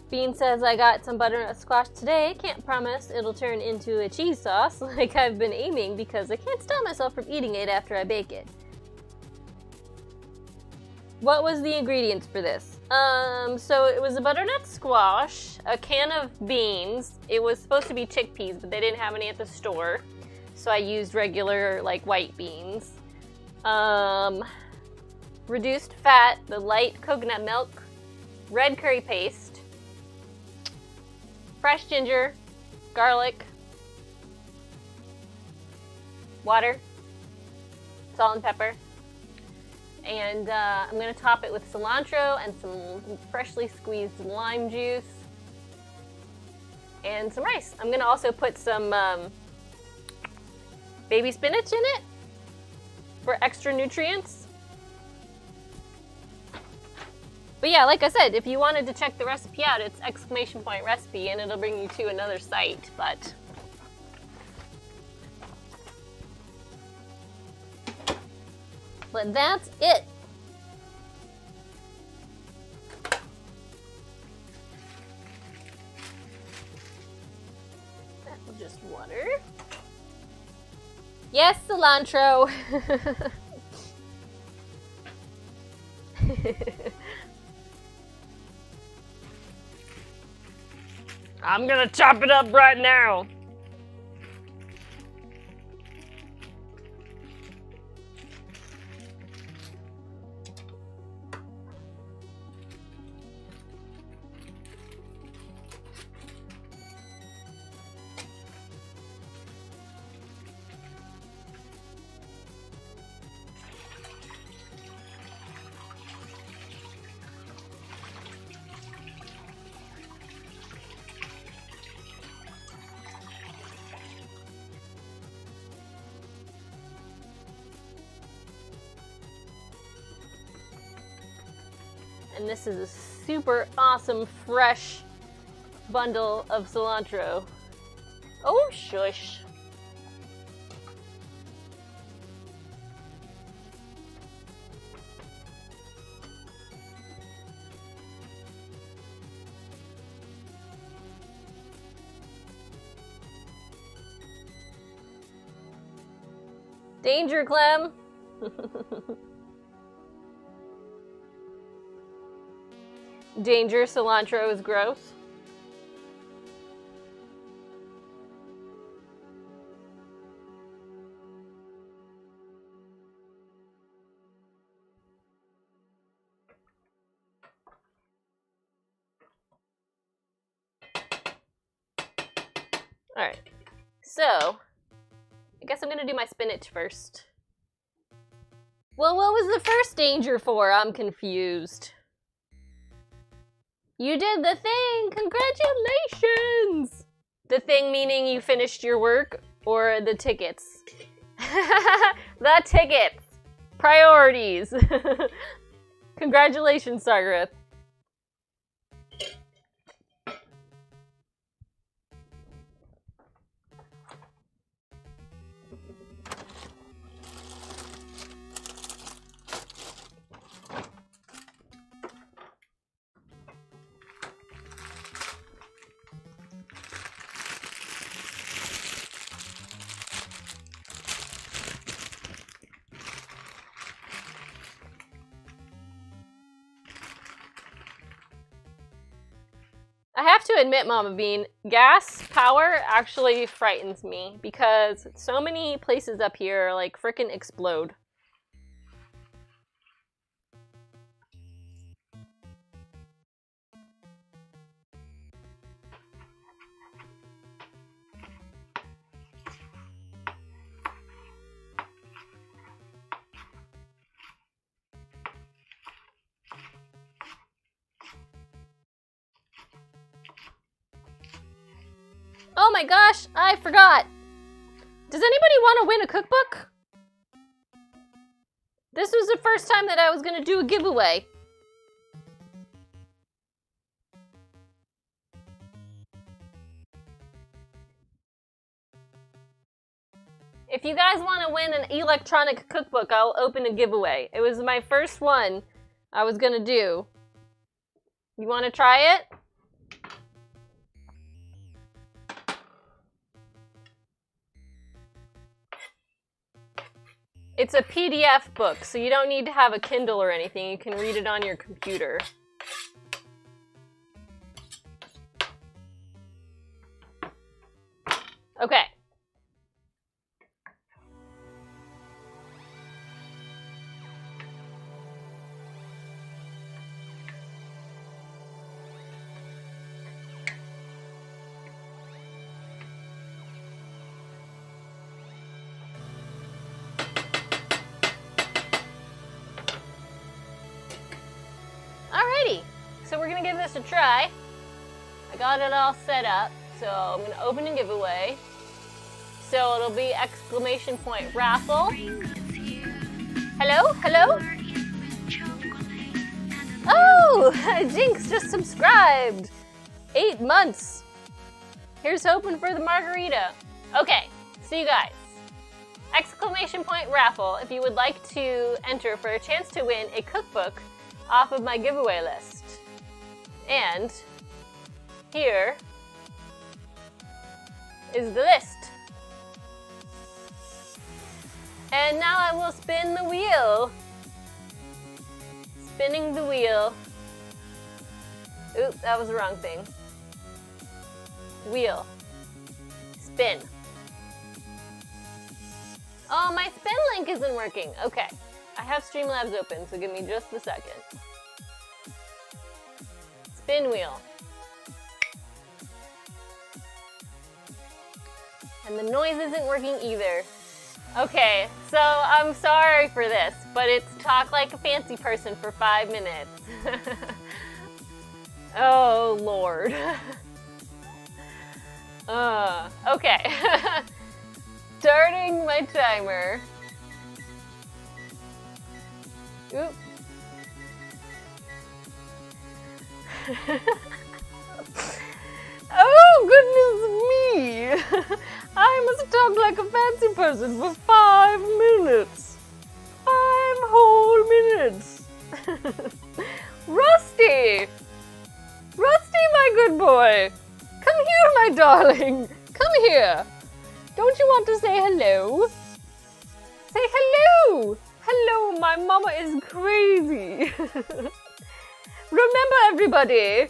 Bean says, I got some butternut squash today. Can't promise it'll turn into a cheese sauce like I've been aiming because I can't stop myself from eating it after I bake it. What was the ingredients for this? So it was a butternut squash, a can of beans. It was supposed to be chickpeas, but they didn't have any at the store. So I used regular, like, white beans. Reduced fat, the light coconut milk, red curry paste, fresh ginger, garlic, water, salt and pepper. And I'm gonna top it with cilantro and some freshly squeezed lime juice and some rice. I'm gonna also put some baby spinach in it for extra nutrients. But yeah, like I said, if you wanted to check the recipe out, it's !recipe and it'll bring you to another site, but that's it. That was just water. Yes, cilantro. I'm gonna chop it up right now. And this is a super awesome fresh bundle of cilantro. Oh, shush. Danger, Clem. Danger, cilantro is gross. Alright, so I guess I'm gonna do my spinach first. Well, what was the first danger for? I'm confused. You did the thing! Congratulations! The thing meaning you finished your work, or the tickets? The tickets! Priorities! Congratulations, Sargreth. I have to admit, Mama Bean, gas power actually frightens me because so many places up here like frickin' explode. Oh my gosh, I forgot. Does anybody want to win a cookbook? This was the first time that I was going to do a giveaway. If you guys want to win an electronic cookbook, I'll open a giveaway. It was my first one I was going to do. You want to try it? It's a PDF book, so you don't need to have a Kindle or anything. You can read it on your computer. Okay. Alrighty, so we're gonna give this a try. I got it all set up, so I'm gonna open a giveaway. So it'll be exclamation point raffle. Hello? Hello? Oh, Jinx just subscribed. 8 months. Here's hoping for the margarita. Okay, see you guys. Exclamation point raffle if you would like to enter for a chance to win a cookbook off of my giveaway list. And here is the list. And now I will spin the wheel. Spinning the wheel. Oops, that was the wrong thing. Wheel. Spin. Oh, my spin link isn't working. Okay. I have Streamlabs open, so give me just a second. Spin wheel. And the noise isn't working either. Okay, so I'm sorry for this, but it's talk like a fancy person for 5 minutes. Oh, Lord. Okay. Starting my timer. Oop. Oh, goodness me! I must talk like a fancy person for 5 minutes. 5 whole minutes. Rusty! Rusty, my good boy! Come here, my darling! Come here! Don't you want to say hello? Say hello! Hello, my mama is crazy. Remember, everybody,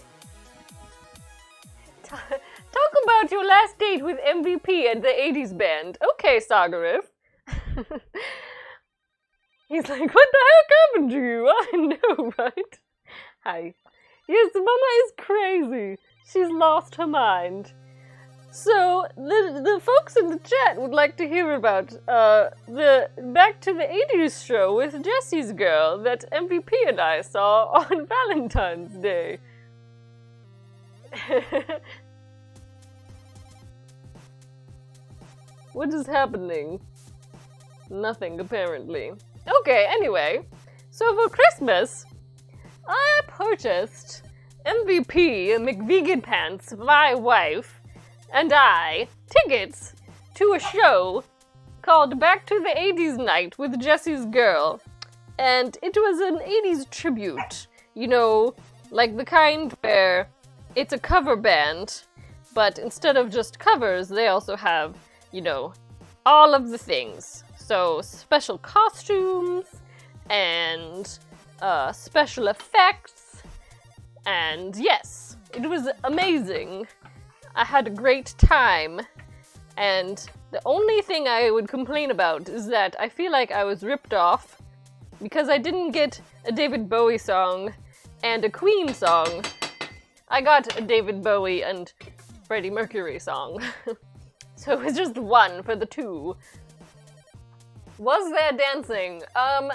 talk about your last date with MVP and the 80s band. Okay, Sagarif. He's like, what the heck happened to you? I know, right? Hi. Yes, mama is crazy. She's lost her mind. So, the folks in the chat would like to hear about the Back to the 80s show with Jessie's girl that MVP and I saw on Valentine's Day. What is happening? Nothing, apparently. Okay, anyway. So for Christmas, I purchased MVP McVegan Pants, my wife, and I, tickets to a show called Back to the 80s Night with Jessie's Girl. And it was an 80s tribute, you know, like the kind where it's a cover band, but instead of just covers, they also have, you know, all of the things. So special costumes and special effects, and yes, it was amazing. I had a great time, and the only thing I would complain about is that I feel like I was ripped off because I didn't get a David Bowie song and a Queen song. I got a David Bowie and Freddie Mercury song. So it was just one for the two. Was there dancing?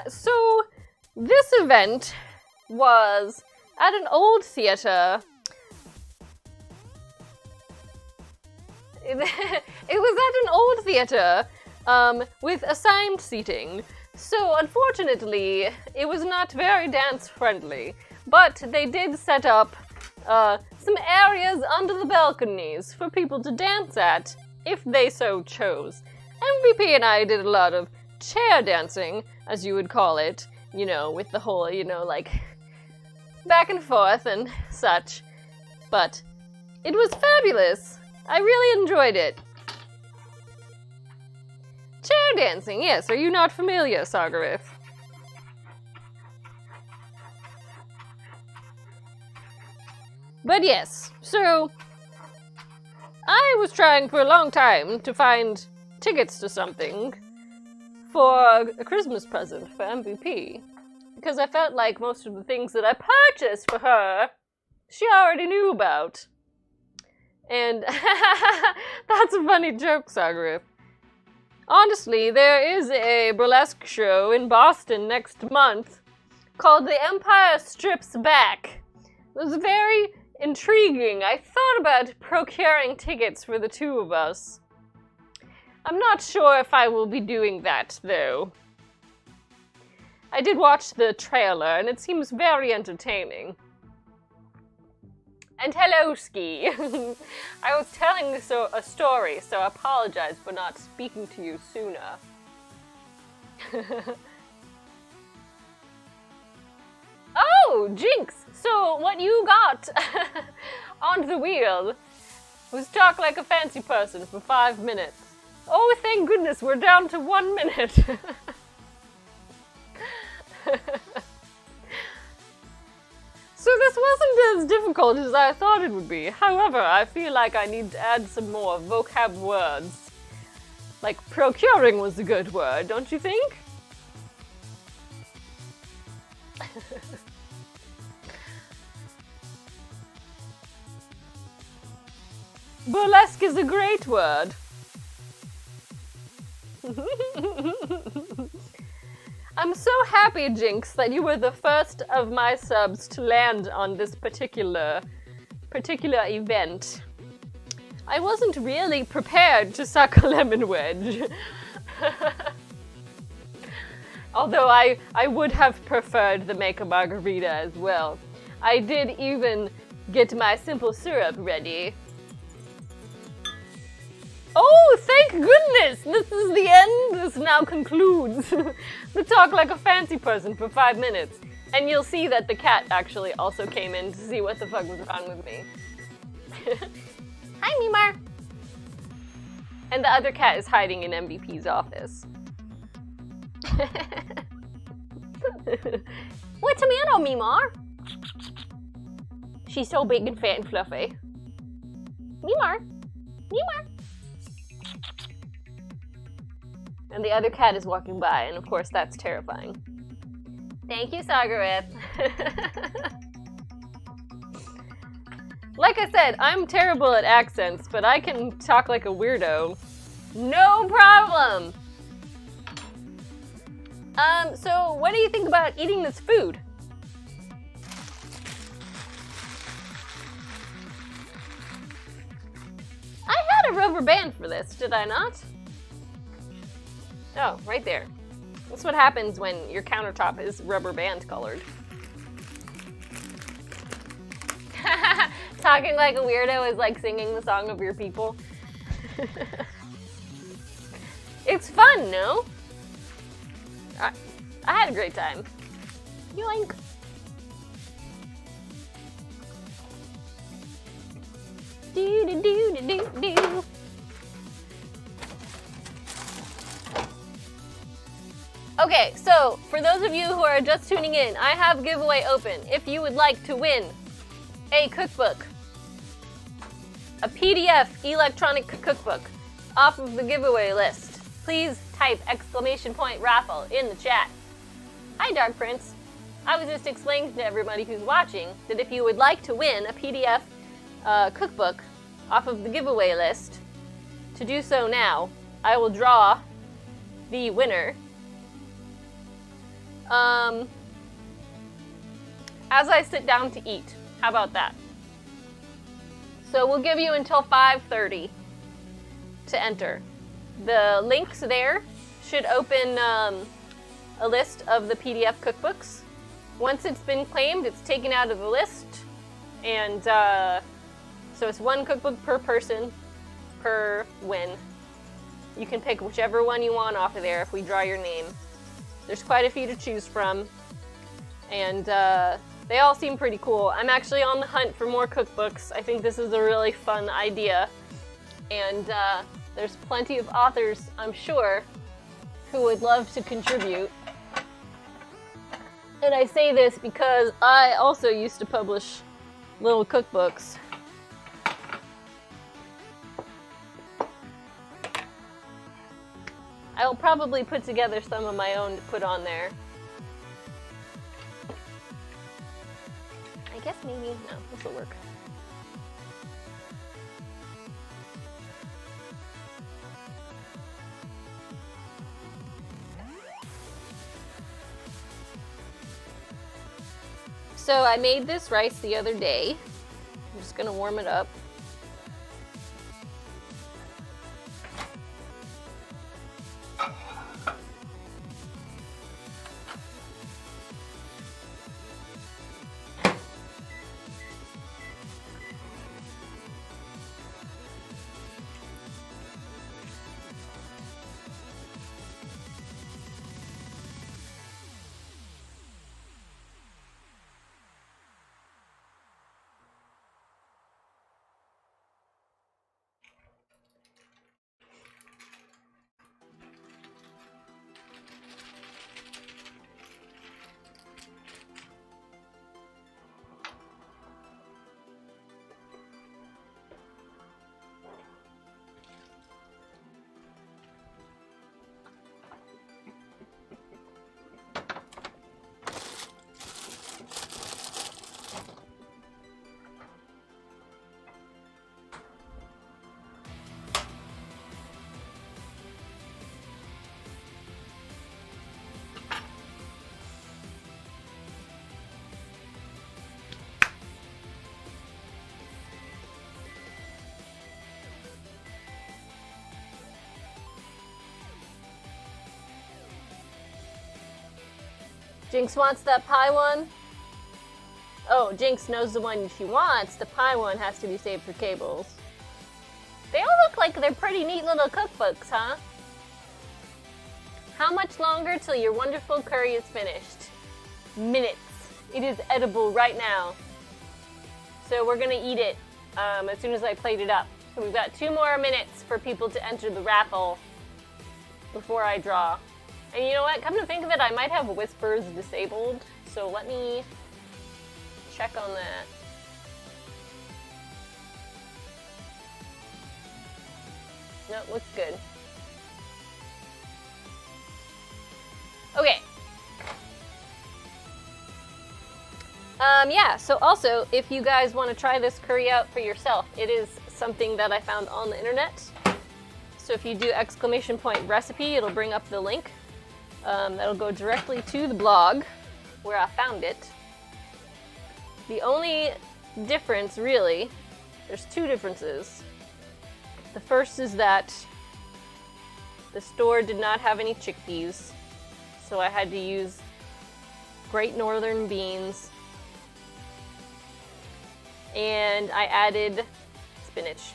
So this event was at an old theater. It was at an old theater with assigned seating. So unfortunately, it was not very dance friendly. But they did set up some areas under the balconies for people to dance at if they so chose. MVP and I did a lot of chair dancing, as you would call it, you know, with the whole, you know, like, back and forth and such. But it was fabulous. I really enjoyed it. Chair dancing, yes. Are you not familiar, Sagarif? But yes, so I was trying for a long time to find tickets to something for a Christmas present for MVP. Because I felt like most of the things that I purchased for her, she already knew about. And that's a funny joke, Sagarip. Honestly, there is a burlesque show in Boston next month called The Empire Strips Back. It was very intriguing. I thought about procuring tickets for the two of us. I'm not sure if I will be doing that, though. I did watch the trailer, and it seems very entertaining. And hello, Ski. I was telling a story, so I apologize for not speaking to you sooner. Oh, Jinx! So, what you got on the wheel was talk like a fancy person for 5 minutes. Oh, thank goodness, we're down to 1 minute. So this wasn't as difficult as I thought it would be. However, I feel like I need to add some more vocab words. Like procuring was a good word, don't you think? Burlesque is a great word. I'm so happy, Jinx, that you were the first of my subs to land on this particular event. I wasn't really prepared to suck a lemon wedge. Although I would have preferred the make a margarita as well. I did even get my simple syrup ready. Oh, thank goodness! This is the end. This now concludes the talk like a fancy person for 5 minutes. And you'll see that the cat actually also came in to see what the fuck was wrong with me. Hi, Mimar! And the other cat is hiding in MVP's office. What tomato, Mimar? She's so big and fat and fluffy. Mimar! Mimar! And the other cat is walking by, and of course that's terrifying. Thank you, Sagarith. Like I said, I'm terrible at accents, but I can talk like a weirdo. No problem! So what do you think about eating this food? I had a rubber band for this, did I not? Oh, right there. That's what happens when your countertop is rubber band colored. Talking like a weirdo is like singing the song of your people. It's fun, no? I had a great time. Yoink! Do-do-do-do-do-do. Okay, so for those of you who are just tuning in, I have a giveaway open. If you would like to win a cookbook, a PDF electronic cookbook off of the giveaway list, please type !raffle in the chat. Hi, Dark Prince. I was just explaining to everybody who's watching that if you would like to win a PDF cookbook off of the giveaway list, to do so now, I will draw the winner. As I sit down to eat. How about that? So we'll give you until 5:30 to enter. The links there should open a list of the PDF cookbooks. Once it's been claimed, it's taken out of the list. And so it's one cookbook per person per win. You can pick whichever one you want off of there if we draw your name. There's quite a few to choose from, and they all seem pretty cool. I'm actually on the hunt for more cookbooks. I think this is a really fun idea, and there's plenty of authors, I'm sure, who would love to contribute. And I say this because I also used to publish little cookbooks. I'll probably put together some of my own to put on there. I guess maybe, no, this will work. So I made this rice the other day. I'm just gonna warm it up. Jinx wants that pie one. Oh, Jinx knows the one she wants. The pie one has to be saved for Cables. They all look like they're pretty neat little cookbooks, huh? How much longer till your wonderful curry is finished? Minutes. It is edible right now. So we're gonna eat it as soon as I plate it up. So we've got 2 more minutes for people to enter the raffle before I draw. And you know what? Come to think of it, I might have whispers disabled. So let me check on that. No, looks good. Okay. Yeah, so also, if you guys want to try this curry out for yourself, it is something that I found on the internet. So if you do !recipe, it'll bring up the link. That'll go directly to the blog where I found it. The only difference, really, there's 2 differences. The first is that the store did not have any chickpeas, so I had to use Great Northern beans, and I added spinach.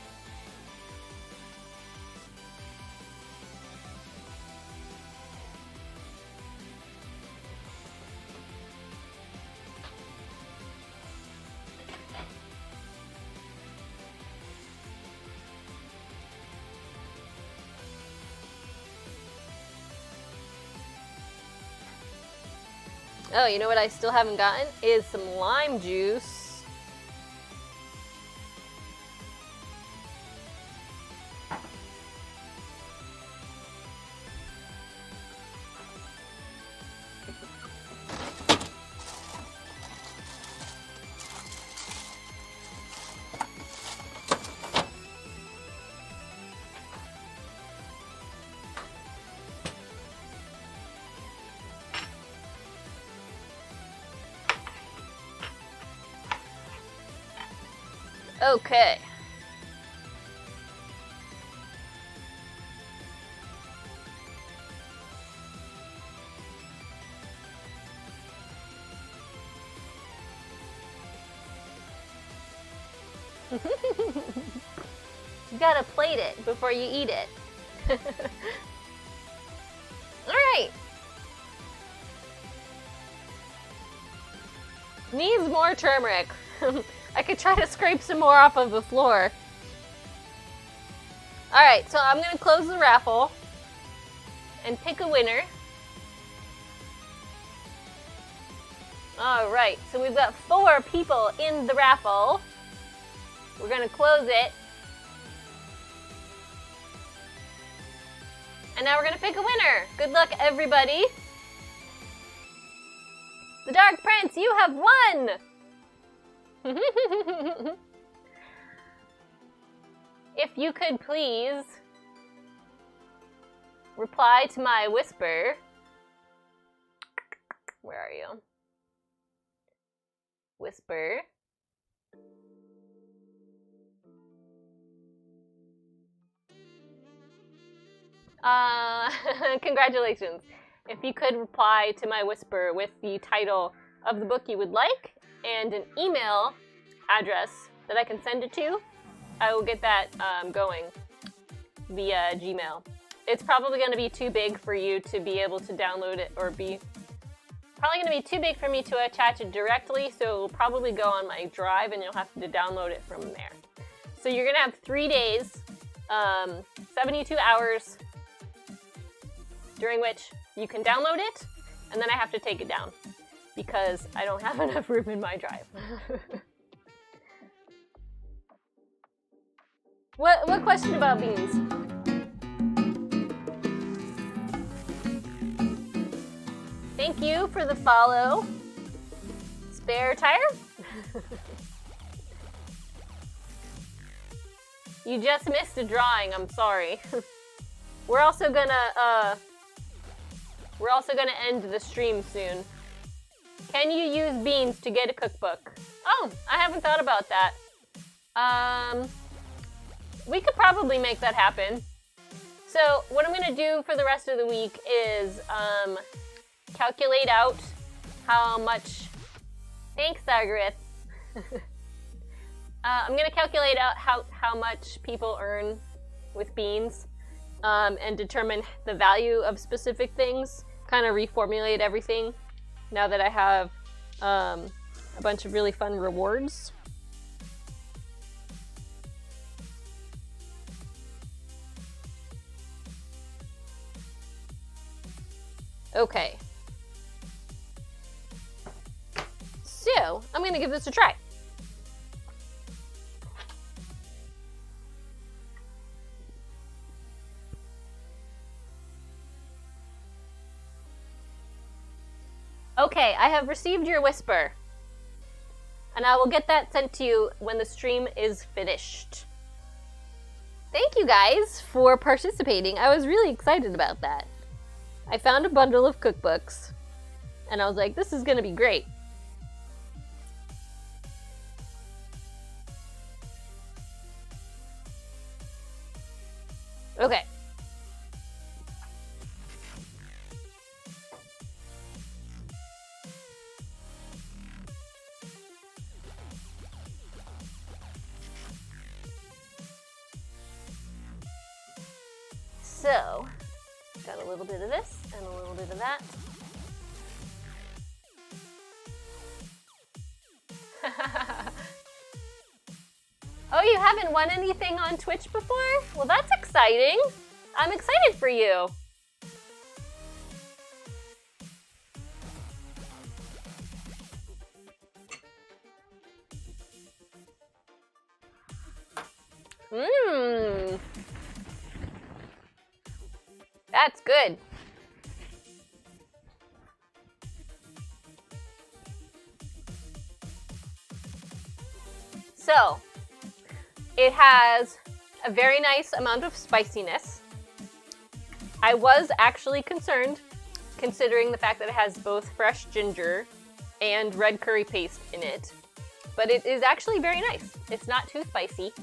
Oh, you know what I still haven't gotten? Is some lime juice. Okay. You gotta plate it before you eat it. Alright. Needs more turmeric. I could try to scrape some more off of the floor. Alright, so I'm going to close the raffle and pick a winner. Alright, so we've got 4 people in the raffle. We're going to close it. And now we're gonna pick a winner. Good luck, everybody. The Dark Prince, you have won! If you could please reply to my whisper. Where are you? Whisper. Congratulations. If you could reply to my whisper with the title of the book you would like and an email address that I can send it to, I will get that going via Gmail. It's probably going to be too big for you to be able to download it, or probably going to be too big for me to attach it directly, so it will probably go on my drive and you'll have to download it from there. So you're going to have 3 days, 72 hours, during which you can download it, and then I have to take it down because I don't have enough room in my drive. What question about beans? Thank you for the follow. Spare tire? You just missed a drawing, I'm sorry. We're also gonna end the stream soon. Can you use beans to get a cookbook? Oh, I haven't thought about that. We could probably make that happen. So what I'm gonna do for the rest of the week is calculate out how much. Thanks, Zagareth. I'm gonna calculate out how much people earn with beans, and determine the value of specific things. Kind of reformulate everything now that I have a bunch of really fun rewards. Okay. So, I'm gonna give this a try. Okay, I have received your whisper. And I will get that sent to you when the stream is finished. Thank you guys for participating. I was really excited about that. I found a bundle of cookbooks, and I was like, this is gonna be great. Okay. So, got a little bit of this and a little bit of that. Oh, you haven't won anything on Twitch before? Well, that's exciting. I'm excited for you. Mmm. That's good. So, it has a very nice amount of spiciness. I was actually concerned, considering the fact that it has both fresh ginger and red curry paste in it. But it is actually very nice. It's not too spicy.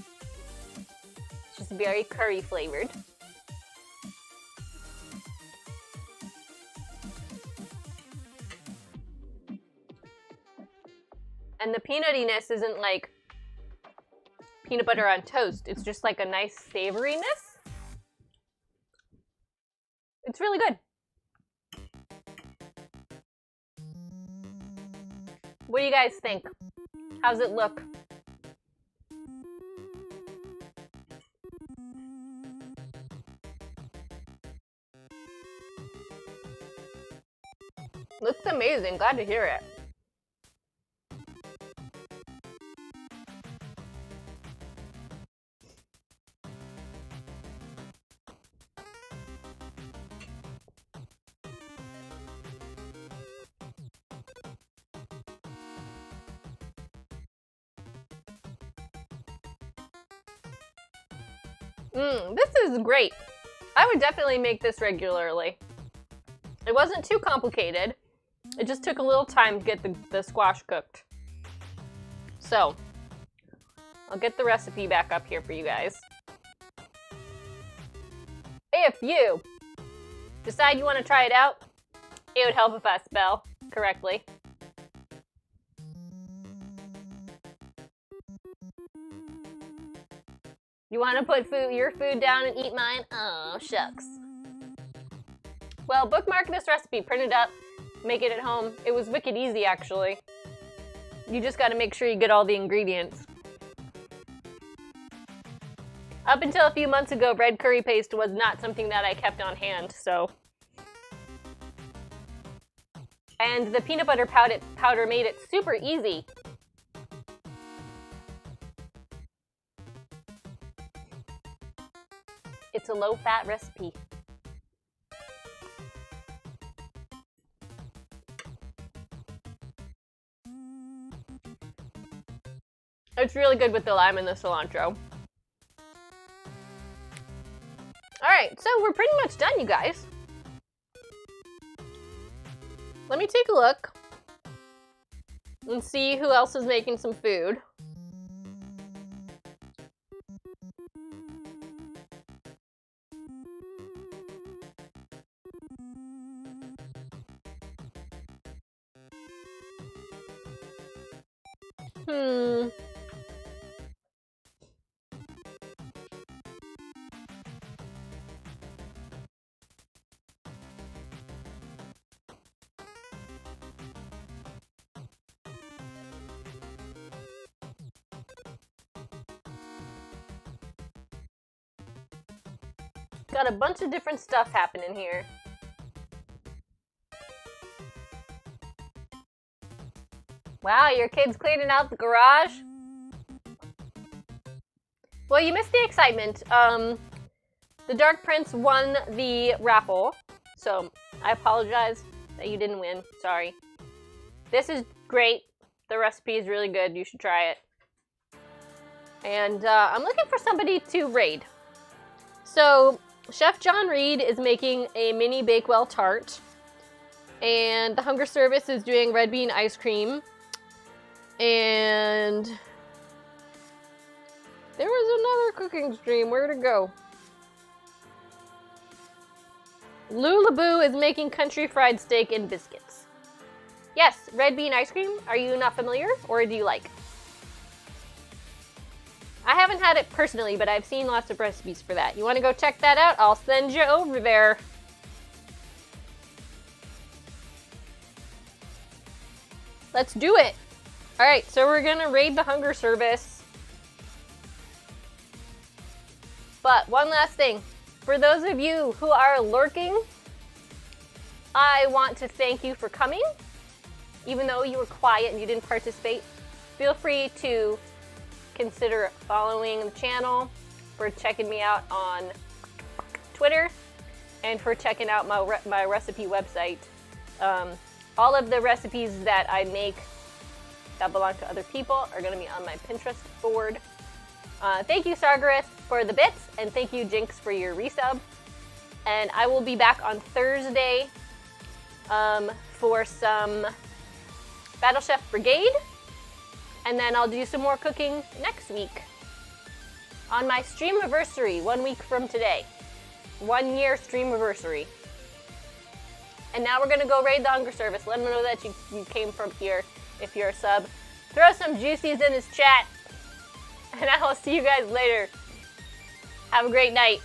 It's just very curry flavored. And the peanutiness isn't like peanut butter on toast. It's just like a nice savoriness. It's really good. What do you guys think? How's it look? Looks amazing. Glad to hear it. This is great. I would definitely make this regularly. It wasn't too complicated. It just took a little time to get the squash cooked. So, I'll get the recipe back up here for you guys. If you decide you want to try it out, it would help if I spell correctly. You want to put your food down and eat mine? Oh, shucks. Well, bookmark this recipe, print it up, make it at home. It was wicked easy, actually. You just got to make sure you get all the ingredients. Up until a few months ago, red curry paste was not something that I kept on hand, so. And the peanut butter powder made it super easy. It's a low-fat recipe. It's really good with the lime and the cilantro. Alright, so we're pretty much done, you guys. Let me take a look and see who else is making some food. Got a bunch of different stuff happening here. Wow, your kid's cleaning out the garage? Well, you missed the excitement. The Dark Prince won the raffle, so I apologize that you didn't win. Sorry. This is great. The recipe is really good. You should try it. And I'm looking for somebody to raid. So, Chef John Reed is making a mini Bakewell tart. And the Hunger Service is doing red bean ice cream. And there was another cooking stream. Where'd it go? Lulaboo is making country fried steak and biscuits. Yes, red bean ice cream. Are you not familiar, or do you like? I haven't had it personally, but I've seen lots of recipes for that. You want to go check that out? I'll send you over there. Let's do it. All right, so we're gonna raid the Hunger Service. But one last thing. For those of you who are lurking, I want to thank you for coming. Even though you were quiet and you didn't participate, feel free to consider following the channel, for checking me out on Twitter, and for checking out my recipe website. All of the recipes that I make that belong to other people are going to be on my Pinterest board. Thank you, Sargareth, for the bits, and thank you, Jinx, for your resub. And I will be back on Thursday for some Battle Chef Brigade. And then I'll do some more cooking next week on my streamiversary, 1 week from today. 1 year streamiversary. And now we're gonna go raid the Hunger Service. Let them know that you came from here if you're a sub. Throw some juicies in his chat. And I will see you guys later. Have a great night.